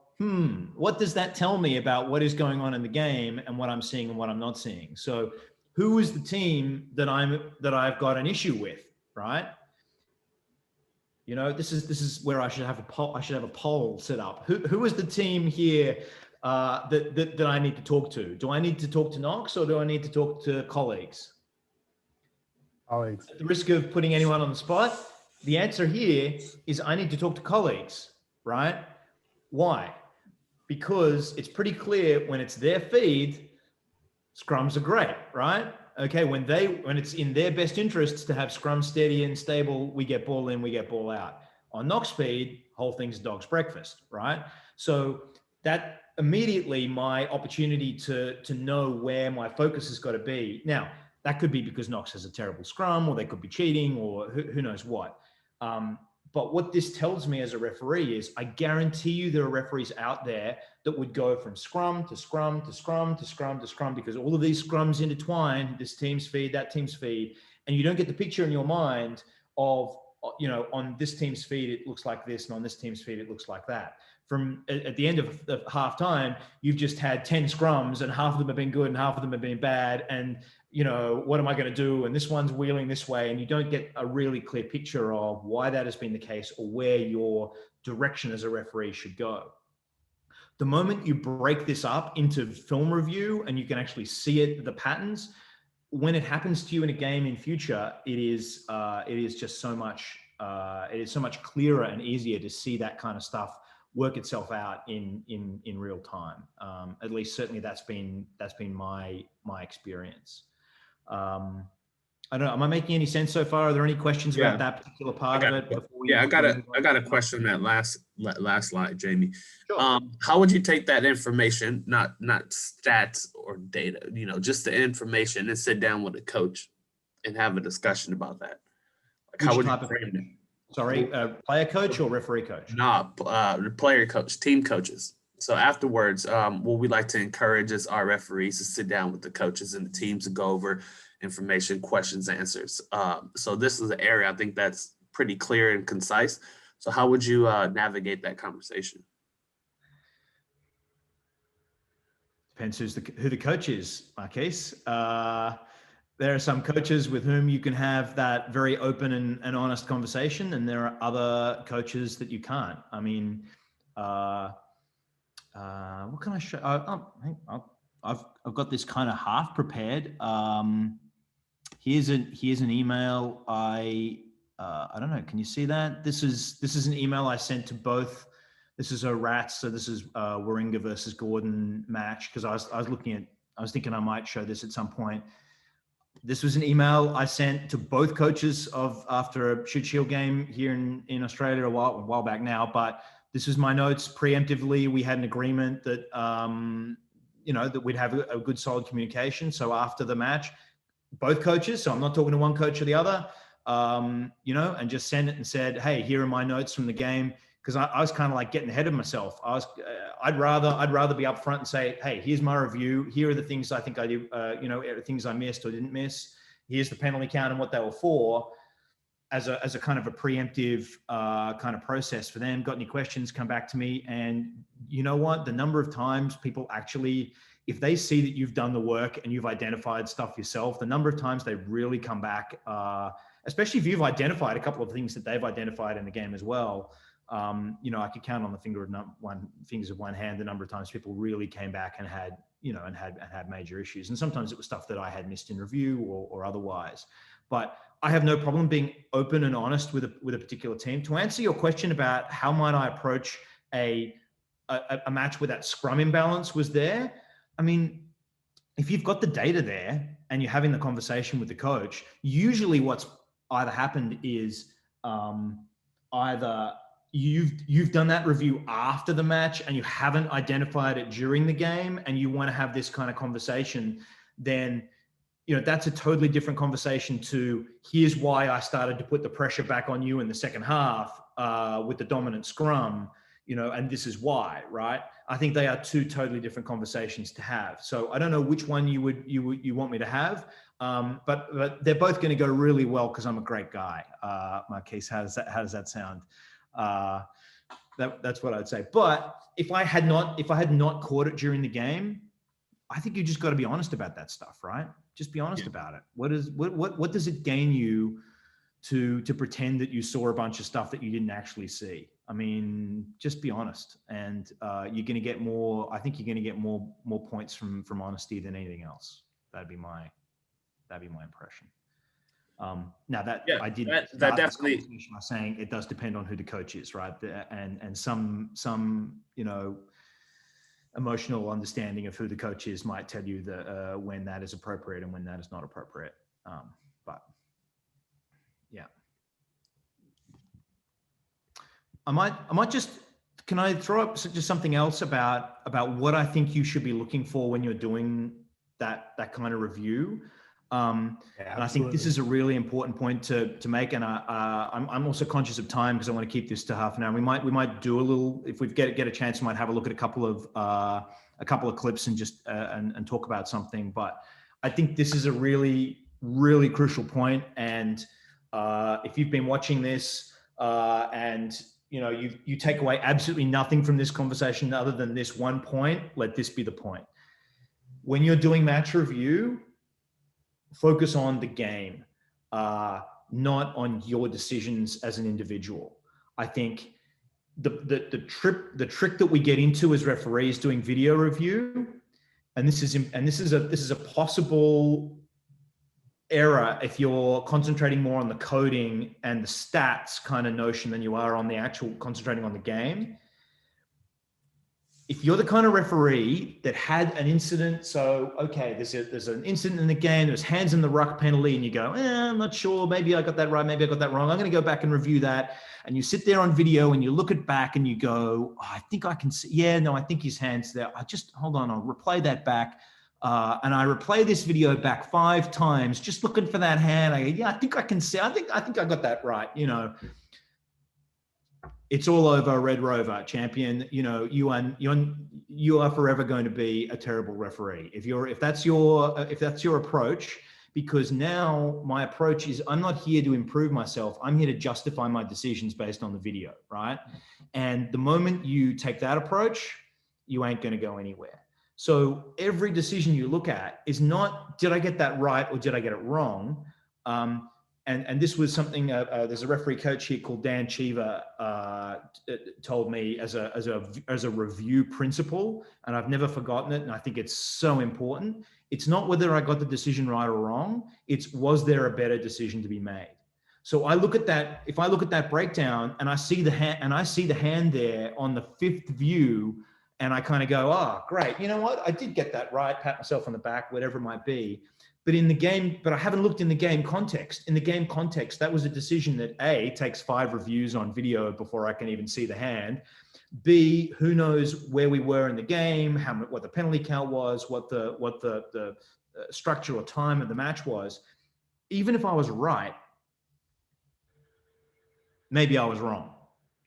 what does that tell me about what is going on in the game and what I'm seeing and what I'm not seeing? So who is the team that I've got an issue with, right? This is where I should have a poll set up. Who is the team here that I need to talk to? Do I need to talk to Knox or do I need to talk to colleagues? Colleagues. At the risk of putting anyone on the spot, the answer here is I need to talk to colleagues, right? Why? Because it's pretty clear when it's their feed, scrums are great, right? Okay, when it's in their best interests to have scrum steady and stable, we get ball in, we get ball out. On Knox feed, whole thing's dog's breakfast, right? So that immediately my opportunity to know where my focus has got to be. Now, that could be because Knox has a terrible scrum, or they could be cheating, or who knows what. But what this tells me as a referee is I guarantee you there are referees out there that would go from scrum to scrum to scrum to scrum to scrum because all of these scrums intertwine, this team's feed, that team's feed, and you don't get the picture in your mind of, on this team's feed, it looks like this, and on this team's feed, it looks like that. From at the end of half time, you've just had 10 scrums and half of them have been good and half of them have been bad. And, what am I going to do? And this one's wheeling this way. And you don't get a really clear picture of why that has been the case or where your direction as a referee should go. The moment you break this up into film review and you can actually see it, the patterns, when it happens to you in a game in future, it is just so much, it is so much clearer and easier to see that kind of stuff work itself out in real time. At least certainly that's been my experience. I don't know. Am I making any sense so far? Are there any questions about that particular part of it? I got a question on that last slide, Jamie. Sure. How would you take that information, not stats or data, just the information, and sit down with a coach and have a discussion about that? Like, how would you frame it? Sorry, player coach or referee coach? Nah, player coach, team coaches. So afterwards, what we like to encourage is our referees to sit down with the coaches and the teams to go over information, questions, answers. So this is an area I think that's pretty clear and concise. So how would you navigate that conversation? Depends who the coach is, Marquise. There are some coaches with whom you can have that very open and honest conversation, and there are other coaches that you can't. I mean, what can I show? I've got this kind of half prepared. Here's an email. I don't know. Can you see that? This is an email I sent to both. This is a Rats. So this is Warringah versus Gordon match, because I was thinking I might show this at some point. This was an email I sent to both coaches after a Shoot Shield game here in Australia a while back now. But this was my notes preemptively. We had an agreement that that we'd have a good solid communication. So after the match, both coaches, so I'm not talking to one coach or the other, and just sent it and said, hey, here are my notes from the game. Because I was kind of like getting ahead of myself. I'd rather be upfront and say, hey, here's my review. Here are the things I think I do, things I missed or didn't miss. Here's the penalty count and what they were for, as a kind of a preemptive kind of process for them. Got any questions, come back to me. And you know what? The number of times people actually, if they see that you've done the work and you've identified stuff yourself, the number of times they really come back, especially if you've identified a couple of things that they've identified in the game as well. I could count on the fingers of one hand the number of times people really came back and had major issues. And sometimes it was stuff that I had missed in review or otherwise. But I have no problem being open and honest with a particular team. To answer your question about how might I approach a match where that scrum imbalance was there, I mean, if you've got the data there and you're having the conversation with the coach, usually what's either happened is either you've done that review after the match and you haven't identified it during the game and you want to have this kind of conversation, then that's a totally different conversation to here's why I started to put the pressure back on you in the second half with the dominant scrum, and this is why, right? I think they are two totally different conversations to have. So I don't know which one you want me to have, but they're both going to go really well because I'm a great guy. Marquise, how does that sound? That's what I'd say. But if I had not caught it during the game, I think you just got to be honest about that stuff, right? Just be honest about it. What does it gain you to pretend that you saw a bunch of stuff that you didn't actually see? I mean, just be honest, and you're going to get more. I think you're going to get more points from honesty than anything else. That'd be my impression. Now that definitely I'm saying it does depend on who the coach is, right? And some emotional understanding of who the coach is might tell you that when that is appropriate and when that is not appropriate. But yeah, I might just, can I throw up just something else about what I think you should be looking for when you're doing that kind of review? And I think this is a really important point to make. And I'm also conscious of time because I want to keep this to half an hour. We might do a little, if we get a chance, we might have a look at a couple of clips and just and talk about something. But I think this is a really, really crucial point. And if you've been watching this and you take away absolutely nothing from this conversation other than this one point, let this be the point. When you're doing match review, focus on the game, not on your decisions as an individual. I think the trick that we get into as referees doing video review, and this is a possible error if you're concentrating more on the coding and the stats kind of notion than you are on the actual concentrating on the game. If you're the kind of referee that had an incident, so, okay, there's an incident in the game, there's hands in the ruck penalty, and you go, I'm not sure, maybe I got that right, maybe I got that wrong, I'm going to go back and review that. And you sit there on video and you look it back and you go, I think I can see, I think his hand's there. Hold on, I'll replay that back. And I replay this video back 5 times, just looking for that hand. I go, I think I can see, I think I got that right, it's all over, Red Rover champion. You know, you are forever going to be a terrible referee if that's your approach. Because now my approach is, I'm not here to improve myself. I'm here to justify my decisions based on the video, right? And the moment you take that approach, you ain't going to go anywhere. So every decision you look at is not, did I get that right or did I get it wrong? And this was something, there's a referee coach here called Dan Cheever told me as a review principle, and I've never forgotten it. And I think it's so important. It's not whether I got the decision right or wrong. It's, was there a better decision to be made? So I look at that, if I look at that breakdown and I see the hand there on the fifth view, and I kind of go, oh, great. You know what? I did get that right. Pat myself on the back, whatever it might be. But in the game, but I haven't looked in the game context. In the game context, that was a decision that A, takes 5 reviews on video before I can even see the hand. B, who knows where we were in the game, what the penalty count was, what the structure or time of the match was. Even if I was right, maybe I was wrong,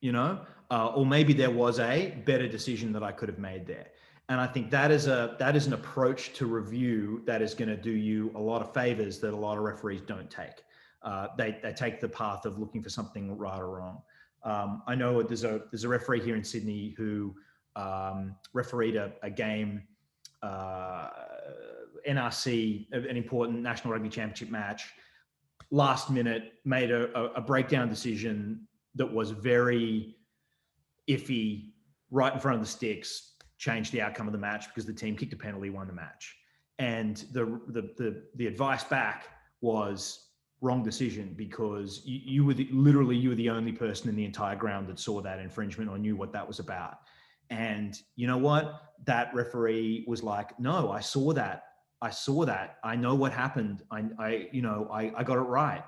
you know, or maybe there was a better decision that I could have made there. And I think that is an approach to review that is going to do you a lot of favors that a lot of referees don't take. They take the path of looking for something right or wrong. I know there's a referee here in Sydney who refereed a game, NRC, an important National Rugby Championship match. Last minute, made a breakdown decision that was very iffy, right in front of the sticks. Changed the outcome of the match because the team kicked a penalty, won the match. And the advice back was wrong decision, because you were the only person in the entire ground that saw that infringement or knew what that was about. And you know what? That referee was like, no, I saw that. I know what happened. I got it right.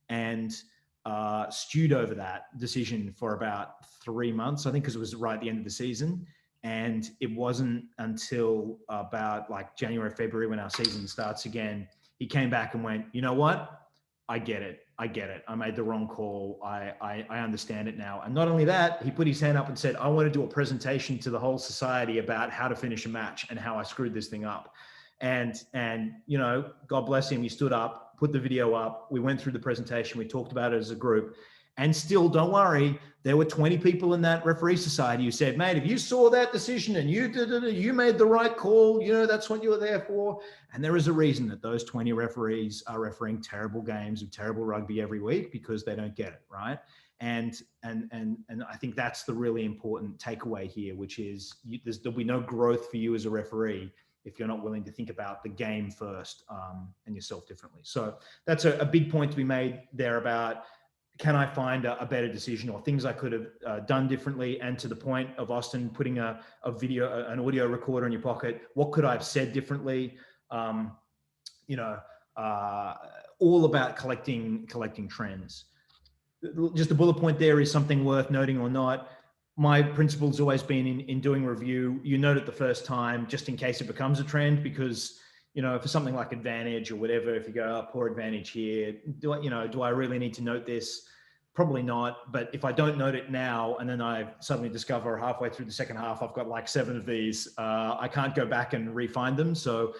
And stewed over that decision for about 3 months, I think, because it was right at the end of the season. And it wasn't until about like January, February, when our season starts again, he came back and went, you know what? I get it. I made the wrong call. I understand it now. And not only that, he put his hand up and said, I want to do a presentation to the whole society about how to finish a match and how I screwed this thing up. And you know, God bless him. He stood up, put the video up. We went through the presentation. We talked about it as a group. And still, don't worry, there were 20 people in that referee society who said, mate, if you saw that decision and you made the right call, you know, that's what you were there for. And there is a reason that those 20 referees are refereeing terrible games of terrible rugby every week, because they don't get it, right? And I think that's the really important takeaway here, which is there'll be no growth for you as a referee if you're not willing to think about the game first and yourself differently. So that's a big point to be made there about, can I find a better decision or things I could have done differently? And to the point of Austin putting an audio recorder in your pocket, what could I have said differently? All about collecting trends. Just a bullet point there is something worth noting or not. My principle has always been in doing review, you note it the first time, just in case it becomes a trend, because, you know, for something like advantage or whatever, if you go, oh, poor advantage here, do I really need to note this? Probably not. But if I don't note it now, and then I suddenly discover halfway through the second half, I've got like 7 of these, I can't go back and refine them. So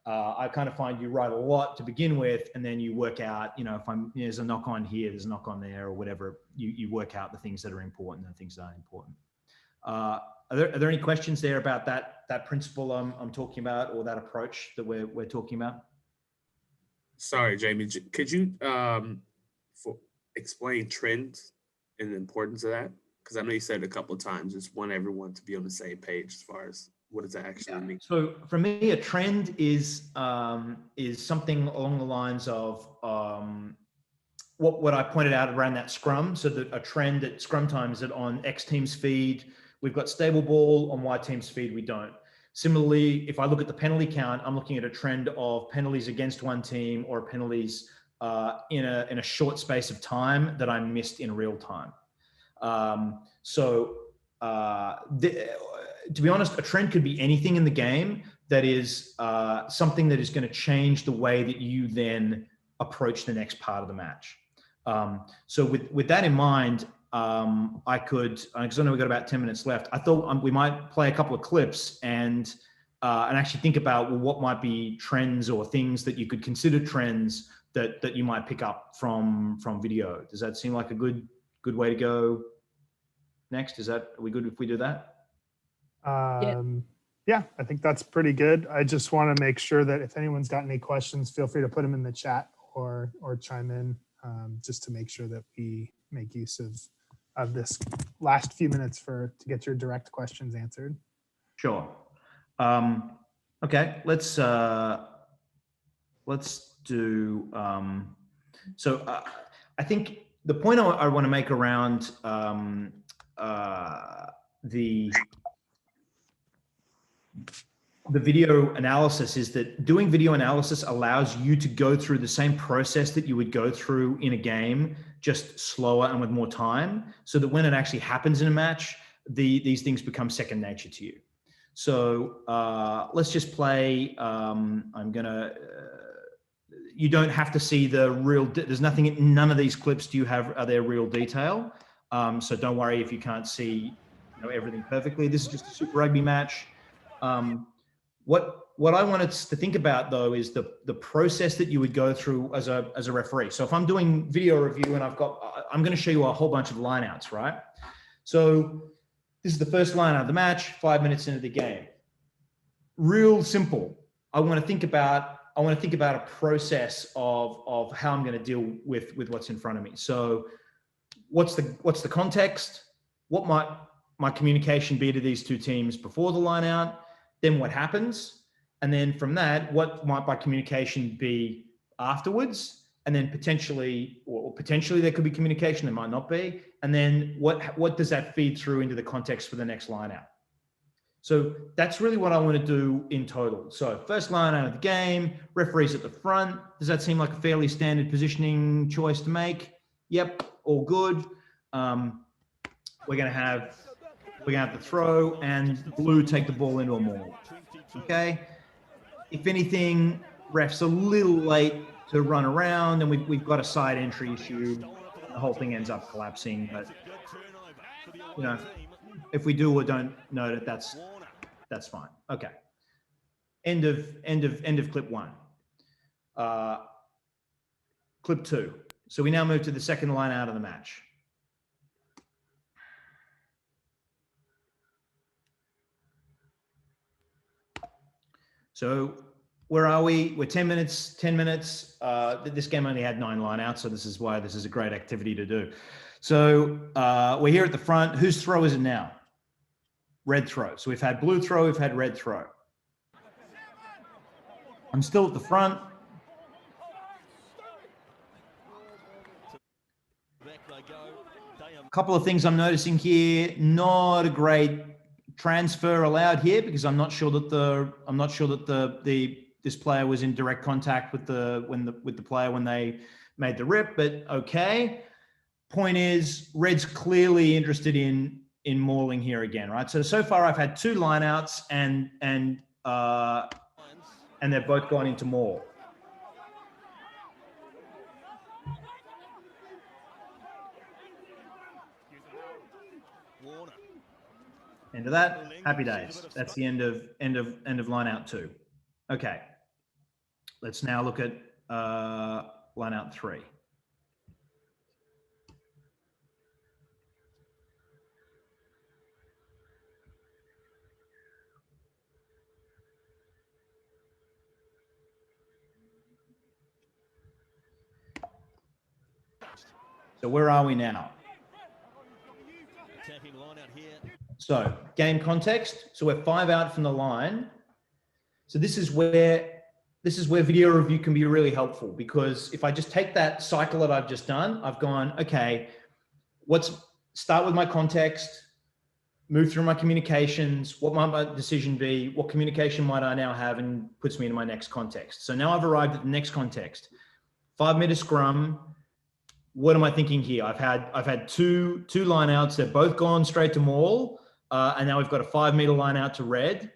I kind of find you write a lot to begin with, and then you work out, you know, if there's a knock on here, there's a knock on there or whatever, you work out the things that are important and things that aren't important. Are there any questions there about that principle I'm talking about, or that approach that we're talking about? Sorry, Jamie, could you explain trends and the importance of that? Because I know you said it a couple of times, just want everyone to be on the same page as far as what does that actually mean? So for me, a trend is something along the lines of what I pointed out around that scrum. So that a trend at scrum time is that on X team's feed, we've got stable ball, on Y team's feed, we don't. Similarly, if I look at the penalty count, I'm looking at a trend of penalties against one team or penalties in a short space of time that I missed in real time. To be honest, a trend could be anything in the game that is something that is going to change the way that you then approach the next part of the match. So with that in mind, I could, because I know we've got about 10 minutes left. I thought we might play a couple of clips and actually think about, well, what might be trends or things that you could consider trends that you might pick up from video. Does that seem like a good way to go next? Are we good if we do that? Yeah, I think that's pretty good. I just want to make sure that if anyone's got any questions, feel free to put them in the chat or chime in, just to make sure that we make use of this last few minutes to get your direct questions answered. Sure. Okay, let's do. So I think the point I want to make around the video analysis is that doing video analysis allows you to go through the same process that you would go through in a game, just slower and with more time, so that when it actually happens in a match, these things become second nature to you. So let's just play. You don't have to see the real, there's nothing, none of these clips are there real detail. So don't worry if you can't see everything perfectly. This is just a Super Rugby match. What I wanted to think about though is the process that you would go through as a referee. So if I'm doing video review and I'm going to show you a whole bunch of lineouts, right? So this is the first line out of the match, 5 minutes into the game. Real simple. I want to think about a process of how I'm going to deal with what's in front of me. So what's the context? What might my communication be to these two teams before the line out? Then what happens? And then from that, what might my communication be afterwards? And then potentially there could be communication, there might not be. And then what does that feed through into the context for the next line out? So that's really what I want to do in total. So first line out of the game, referees at the front. Does that seem like a fairly standard positioning choice to make? Yep, all good. We're gonna have the throw and blue take the ball into a maul. Okay. If anything, ref's a little late to run around, and we've got a side entry issue. The whole thing ends up collapsing, but if we do or don't note it, that's fine. Okay. End of clip one. Clip two. So we now move to the second line out of the match. So where are we? We're 10 minutes. This game only had 9 lineouts, so this is why this is a great activity to do. So we're here at the front. Whose throw is it now? Red throw. So we've had blue throw, we've had red throw. I'm still at the front. A couple of things I'm noticing here. Not a great transfer allowed here because I'm not sure that this player was in direct contact with the player when they made the rip, but okay. Point is, red's clearly interested in mauling here again, right? So far I've had 2 lineouts and they've both gone into maul. End of that. Happy days. That's the end of line out 2. Okay. Let's now look at line out 3. So where are we now? So game context. So we're 5 out from the line. So this is where video review can be really helpful, because if I just take that cycle that I've just done, I've gone, okay, start with my context, move through my communications. What might my decision be? What communication might I now have, and puts me into my next context. So now I've arrived at the next context. 5-meter scrum. What am I thinking here? I've had two lineouts. They've both gone straight to maul, and now we've got a 5-meter line out to red.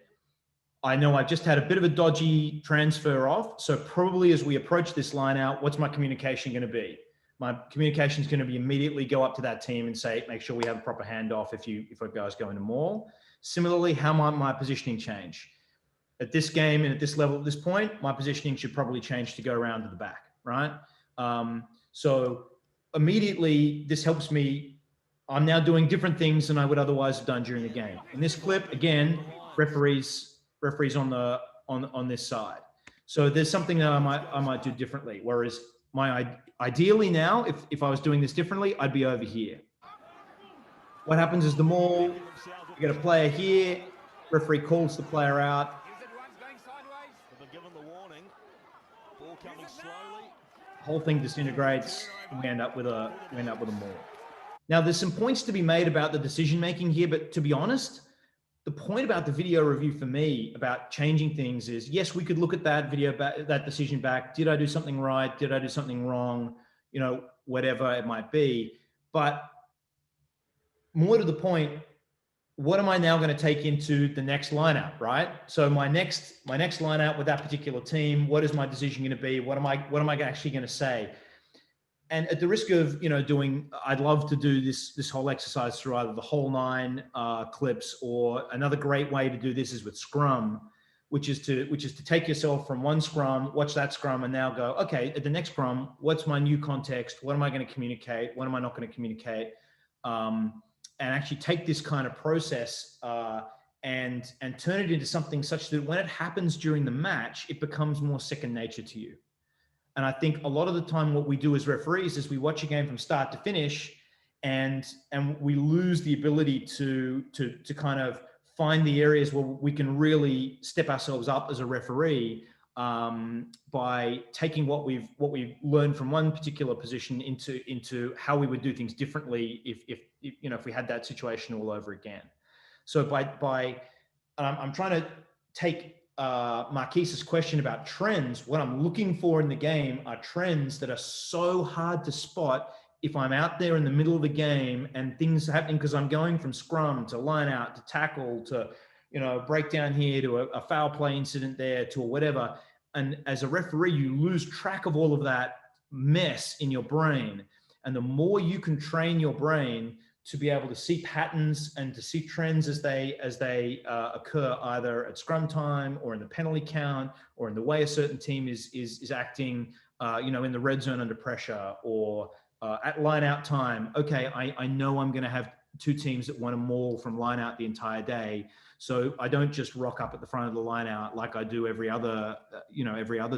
I know I've just had a bit of a dodgy transfer off. So probably as we approach this line out, what's my communication going to be? My communication is going to be immediately go up to that team and say, make sure we have a proper handoff if a guy's going to maul. Similarly, how might my positioning change? At this game and at this level, at this point, my positioning should probably change to go around to the back, right? So immediately, this helps me. I'm now doing different things than I would otherwise have done during the game. In this clip, again, referees on this side. So there's something that I might do differently. Whereas ideally now, if I was doing this differently, I'd be over here. What happens is the maul, you get a player here, referee calls the player out. Whole thing disintegrates, and we end up with a maul. Now, there's some points to be made about the decision making here, but to be honest, the point about the video review for me about changing things is, yes, we could look at that video back, that decision back. Did I do something right? Did I do something wrong? You know, whatever it might be. But more to the point, what am I now going to take into the next lineup, right? So my next lineup with that particular team, what is my decision going to be? What am I actually going to say? And at the risk of, I'd love to do this whole exercise through either the whole 9 clips, or another great way to do this is with Scrum, which is to take yourself from one Scrum, watch that Scrum, and now go, okay, at the next Scrum, what's my new context? What am I going to communicate? What am I not going to communicate? And actually take this kind of process and turn it into something such that when it happens during the match, it becomes more second nature to you. And I think a lot of the time what we do as referees is we watch a game from start to finish, and we lose the ability to kind of find the areas where we can really step ourselves up as a referee by taking what we've learned from one particular position into how we would do things differently if we had that situation all over again. So I'm trying to take Marquise's question about trends. What I'm looking for in the game are trends that are so hard to spot if I'm out there in the middle of the game and things are happening, because I'm going from scrum to line out to tackle to, breakdown here to a foul play incident there to whatever. And as a referee, you lose track of all of that mess in your brain. And the more you can train your brain to be able to see patterns and to see trends as they occur, either at scrum time or in the penalty count or in the way a certain team is acting, in the red zone under pressure, or at line out time. Okay, I know I'm going to have 2 teams that want to maul from line out the entire day, so I don't just rock up at the front of the line out like I do every other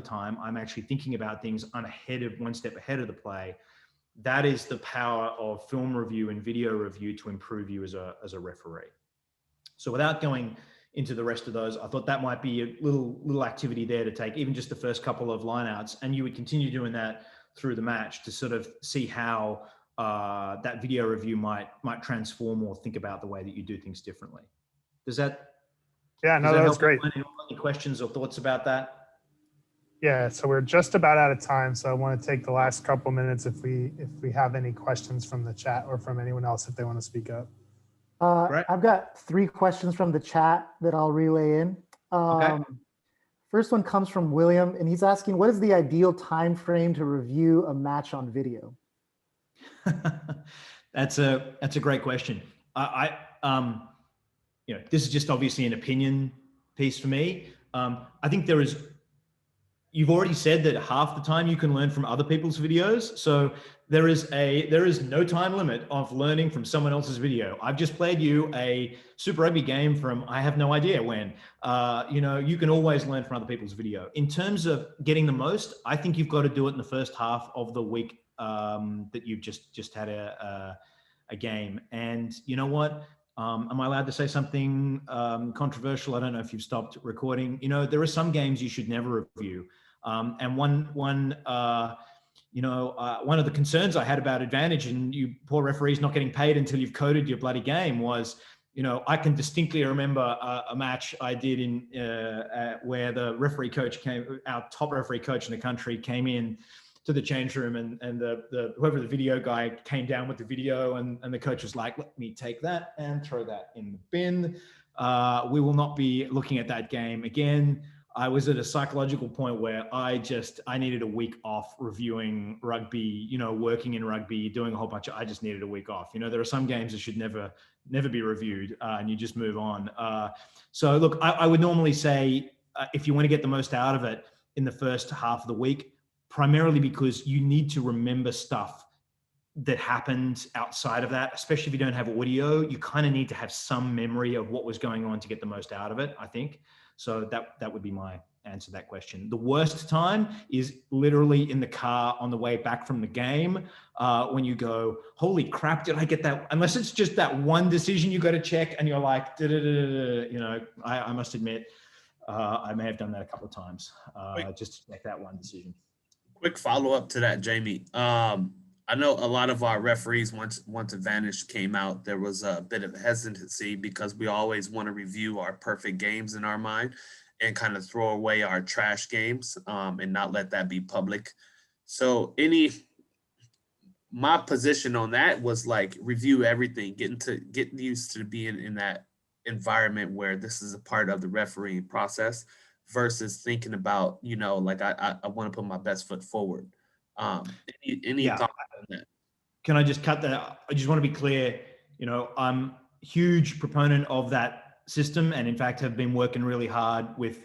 time. I'm actually thinking about things. I'm one step ahead of the play. That is the power of film review and video review to improve you as a referee. So without going into the rest of those, I thought that might be a little activity there to take, even just the first couple of lineouts, and you would continue doing that through the match to sort of see how that video review might transform or think about the way that you do things differently. Does that? Yeah, no, that was great. Any questions or thoughts about that? Yeah, so we're just about out of time, so I want to take the last couple minutes if we have any questions from the chat or from anyone else if they want to speak up. Right. I've got 3 questions from the chat that I'll relay in. Okay. First one comes from William, and he's asking, what is the ideal time frame to review a match on video? That's a great question. This is just obviously an opinion piece for me. I think you've already said that half the time you can learn from other people's videos. So there is no time limit of learning from someone else's video. I've just played you a Super Rugby game from, I have no idea when. You can always learn from other people's video. In terms of getting the most, I think you've got to do it in the first half of the week that you've just had a game. And you know what? Am I allowed to say something controversial? I don't know if you've stopped recording. There are some games you should never review. And one of the concerns I had about Advantage and you poor referees not getting paid until you've coded your bloody game was, I can distinctly remember a match I did where the referee coach our top referee coach in the country came in to the change room and whoever the video guy came down with the video and the coach was like, let me take that and throw that in the bin. We will not be looking at that game again. I was at a psychological point where I needed a week off reviewing rugby, working in rugby, doing a whole bunch of, I just needed a week off. There are some games that should never be reviewed, and you just move on. So look, I would normally say, if you want to get the most out of it in the first half of the week, primarily because you need to remember stuff that happened outside of that, especially if you don't have audio. You kind of need to have some memory of what was going on to get the most out of it, I think. So that would be my answer to that question. The worst time is literally in the car on the way back from the game, when you go, holy crap, did I get that? Unless it's just that one decision you got to check and you're like, I must admit, I may have done that a couple of times, just to check that one decision. Quick follow-up to that, Jamie. I know a lot of our referees, once Advantage came out, there was a bit of hesitancy because we always want to review our perfect games in our mind and kind of throw away our trash games, and not let that be public. So my position on that was like review everything, get used to being in that environment where this is a part of the refereeing process versus thinking about, like I want to put my best foot forward. Any Yeah. thoughts on that? Can I just cut that? I just want to be clear. I'm a huge proponent of that system, and in fact have been working really hard with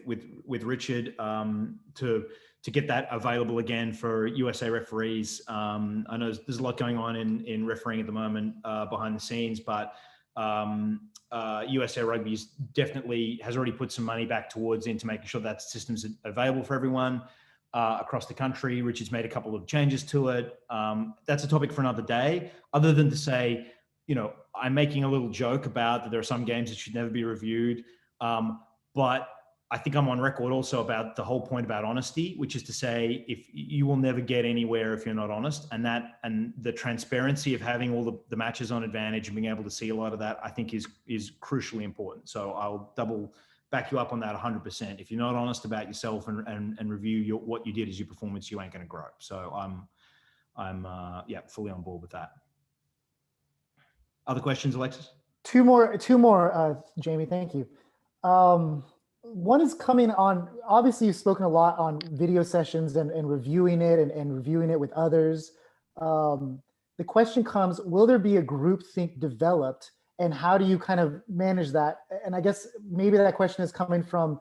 Richard to get that available again for USA referees. I know there's a lot going on in refereeing at the moment behind the scenes, but USA Rugby definitely has already put some money back towards into making sure that system's available for everyone across the country. Richard's made a couple of changes to it. That's a topic for another day, other than to say, I'm making a little joke about that there are some games that should never be reviewed. But I think I'm on record also about the whole point about honesty, which is to say, if you will never get anywhere if you're not honest, and the transparency of having all the matches on Advantage and being able to see a lot of that, I think is crucially important. So I'll double back you up on that 100%. If you're not honest about yourself and review what you did as your performance, you ain't going to grow. So I'm fully on board with that. Other questions, Alexis? Two more, Jamie. Thank you. One is coming on. Obviously, you've spoken a lot on video sessions and reviewing it and reviewing it with others. The question comes: will there be a group think developed, and how do you kind of manage that? And I guess maybe that question is coming from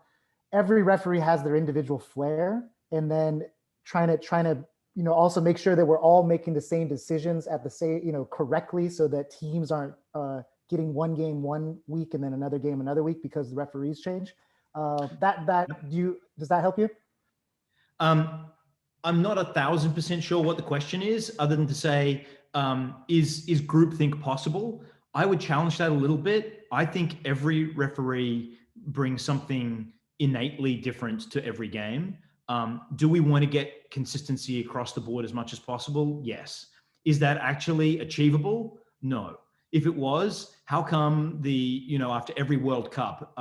every referee has their individual flair, and then trying to also make sure that we're all making the same decisions at the same correctly, so that teams aren't getting one game one week and then another game another week because the referees change. Does that help you? I'm not 1,000% sure what the question is, other than to say, is groupthink possible? I would challenge that a little bit. I think every referee brings something innately different to every game. Do we want to get consistency across the board as much as possible? Yes. Is that actually achievable? No. If it was, how come after every World Cup,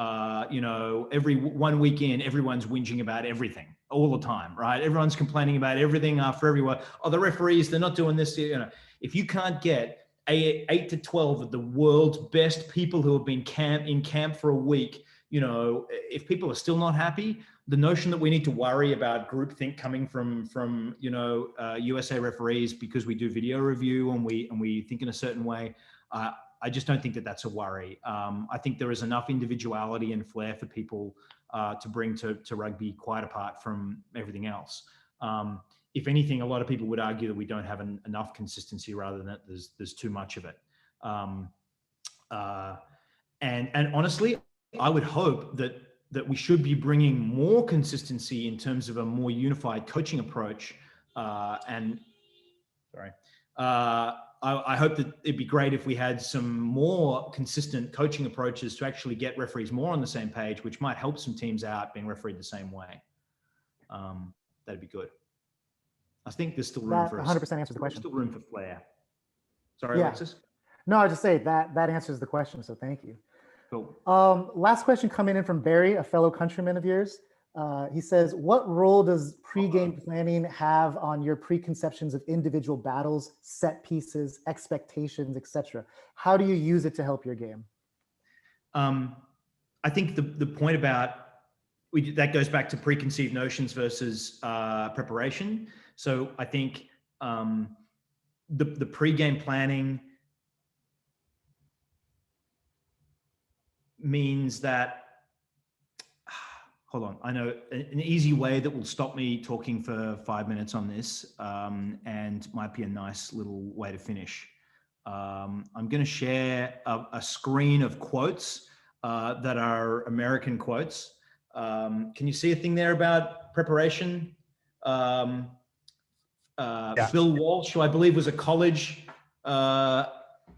every one weekend, everyone's whinging about everything all the time, right? Everyone's complaining about everything after everyone. Oh, the referees, they're not doing this. If you can't get 8 to 12 of the world's best people who have been in camp for a week, if people are still not happy, the notion that we need to worry about groupthink coming from USA referees because we do video review and we think in a certain way, I just don't think that that's a worry. I think there is enough individuality and flair for people to bring to rugby, quite apart from everything else. If anything, a lot of people would argue that we don't have enough consistency, rather than that there's too much of it. And honestly, I would hope that we should be bringing more consistency in terms of a more unified coaching approach. I hope that it'd be great if we had some more consistent coaching approaches to actually get referees more on the same page, which might help some teams out being refereed the same way. That'd be good. I think there's still room for 100% answers the question. Still room for flair. Sorry, Yeah. Alexis? No, I just say that answers the question. So thank you. Cool. Last question coming in from Barry, a fellow countryman of yours. He says, what role does pre-game planning have on your preconceptions of individual battles, set pieces, expectations, etc.? How do you use it to help your game? I think the point about that goes back to preconceived notions versus preparation. So I think the pre-game planning means that, hold on, I know an easy way that will stop me talking for 5 minutes on this, and might be a nice little way to finish. I'm going to share a screen of quotes that are American quotes. Can you see a thing there about preparation? Yeah. Bill Walsh, who I believe was a college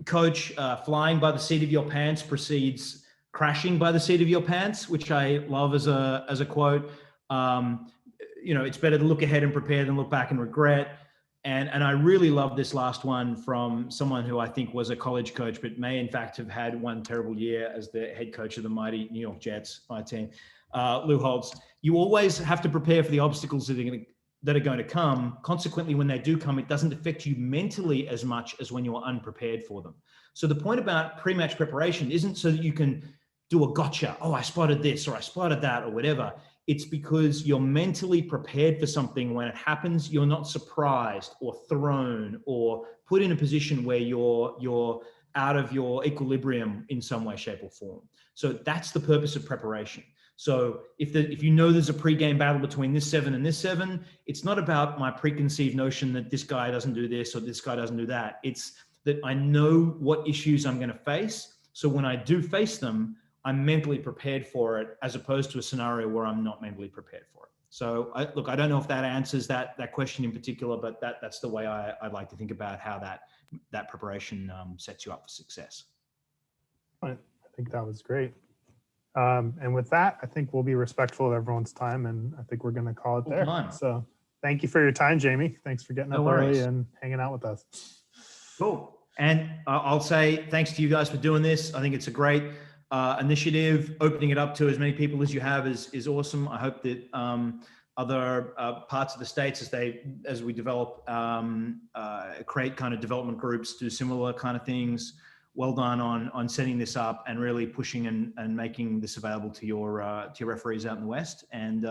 coach, flying by the seat of your pants precedes crashing by the seat of your pants, which I love as a quote. It's better to look ahead and prepare than look back and regret. And I really love this last one from someone who I think was a college coach, but may in fact have had one terrible year as the head coach of the mighty New York Jets, my team. Lou Holtz, you always have to prepare for the obstacles that are going to come. Consequently, when they do come, it doesn't affect you mentally as much as when you're unprepared for them. So the point about pre-match preparation isn't so that you can do a gotcha. Oh, I spotted this or I spotted that or whatever. It's because you're mentally prepared for something. When it happens, you're not surprised or thrown or put in a position where you're out of your equilibrium in some way, shape, or form. So that's the purpose of preparation. So if you know there's a pre-game battle between this 7 and this 7, it's not about my preconceived notion that this guy doesn't do this or this guy doesn't do that. It's that I know what issues I'm going to face. So when I do face them, I'm mentally prepared for it, as opposed to a scenario where I'm not mentally prepared for it. So I don't know if that answers that question in particular, but that's the way I'd like to think about how that preparation sets you up for success. I think that was great. And with that, I think we'll be respectful of everyone's time, and I think we're going to call it there. So thank you for your time, Jamie. Thanks for getting up early and hanging out with us. Cool. And I'll say thanks to you guys for doing this. I think it's a great initiative. Opening it up to as many people as you have is awesome. I hope that other parts of the states, as we develop, create kind of development groups, do similar kind of things. Well done on setting this up and really pushing and making this available to your referees out in the West. And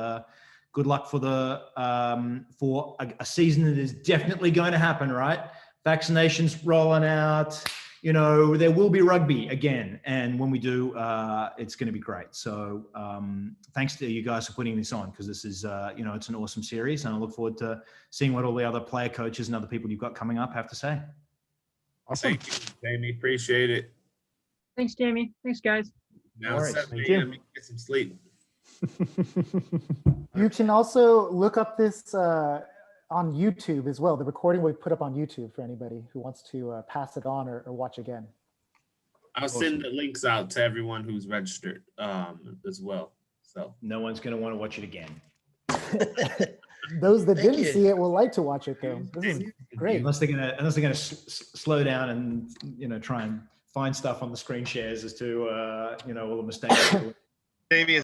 good luck for a season that is definitely going to happen, right? Vaccinations rolling out. There will be rugby again. And when we do, it's going to be great. So thanks to you guys for putting this on, because this is, it's an awesome series. And I look forward to seeing what all the other player coaches and other people you've got coming up have to say. Awesome. Thank you, Jamie. Appreciate it. Thanks, Jamie. Thanks, guys. Now it's 7 a.m. Get some sleep. You can also look up this on YouTube as well. The recording will be put up on YouTube for anybody who wants to pass it on or watch again. I'll send the links out to everyone who's registered as well. So no one's going to want to watch it again. Those that didn't see it will like to watch it though. This is great. Unless they're gonna slow down and try and find stuff on the screen shares as to all the mistakes. Jamie,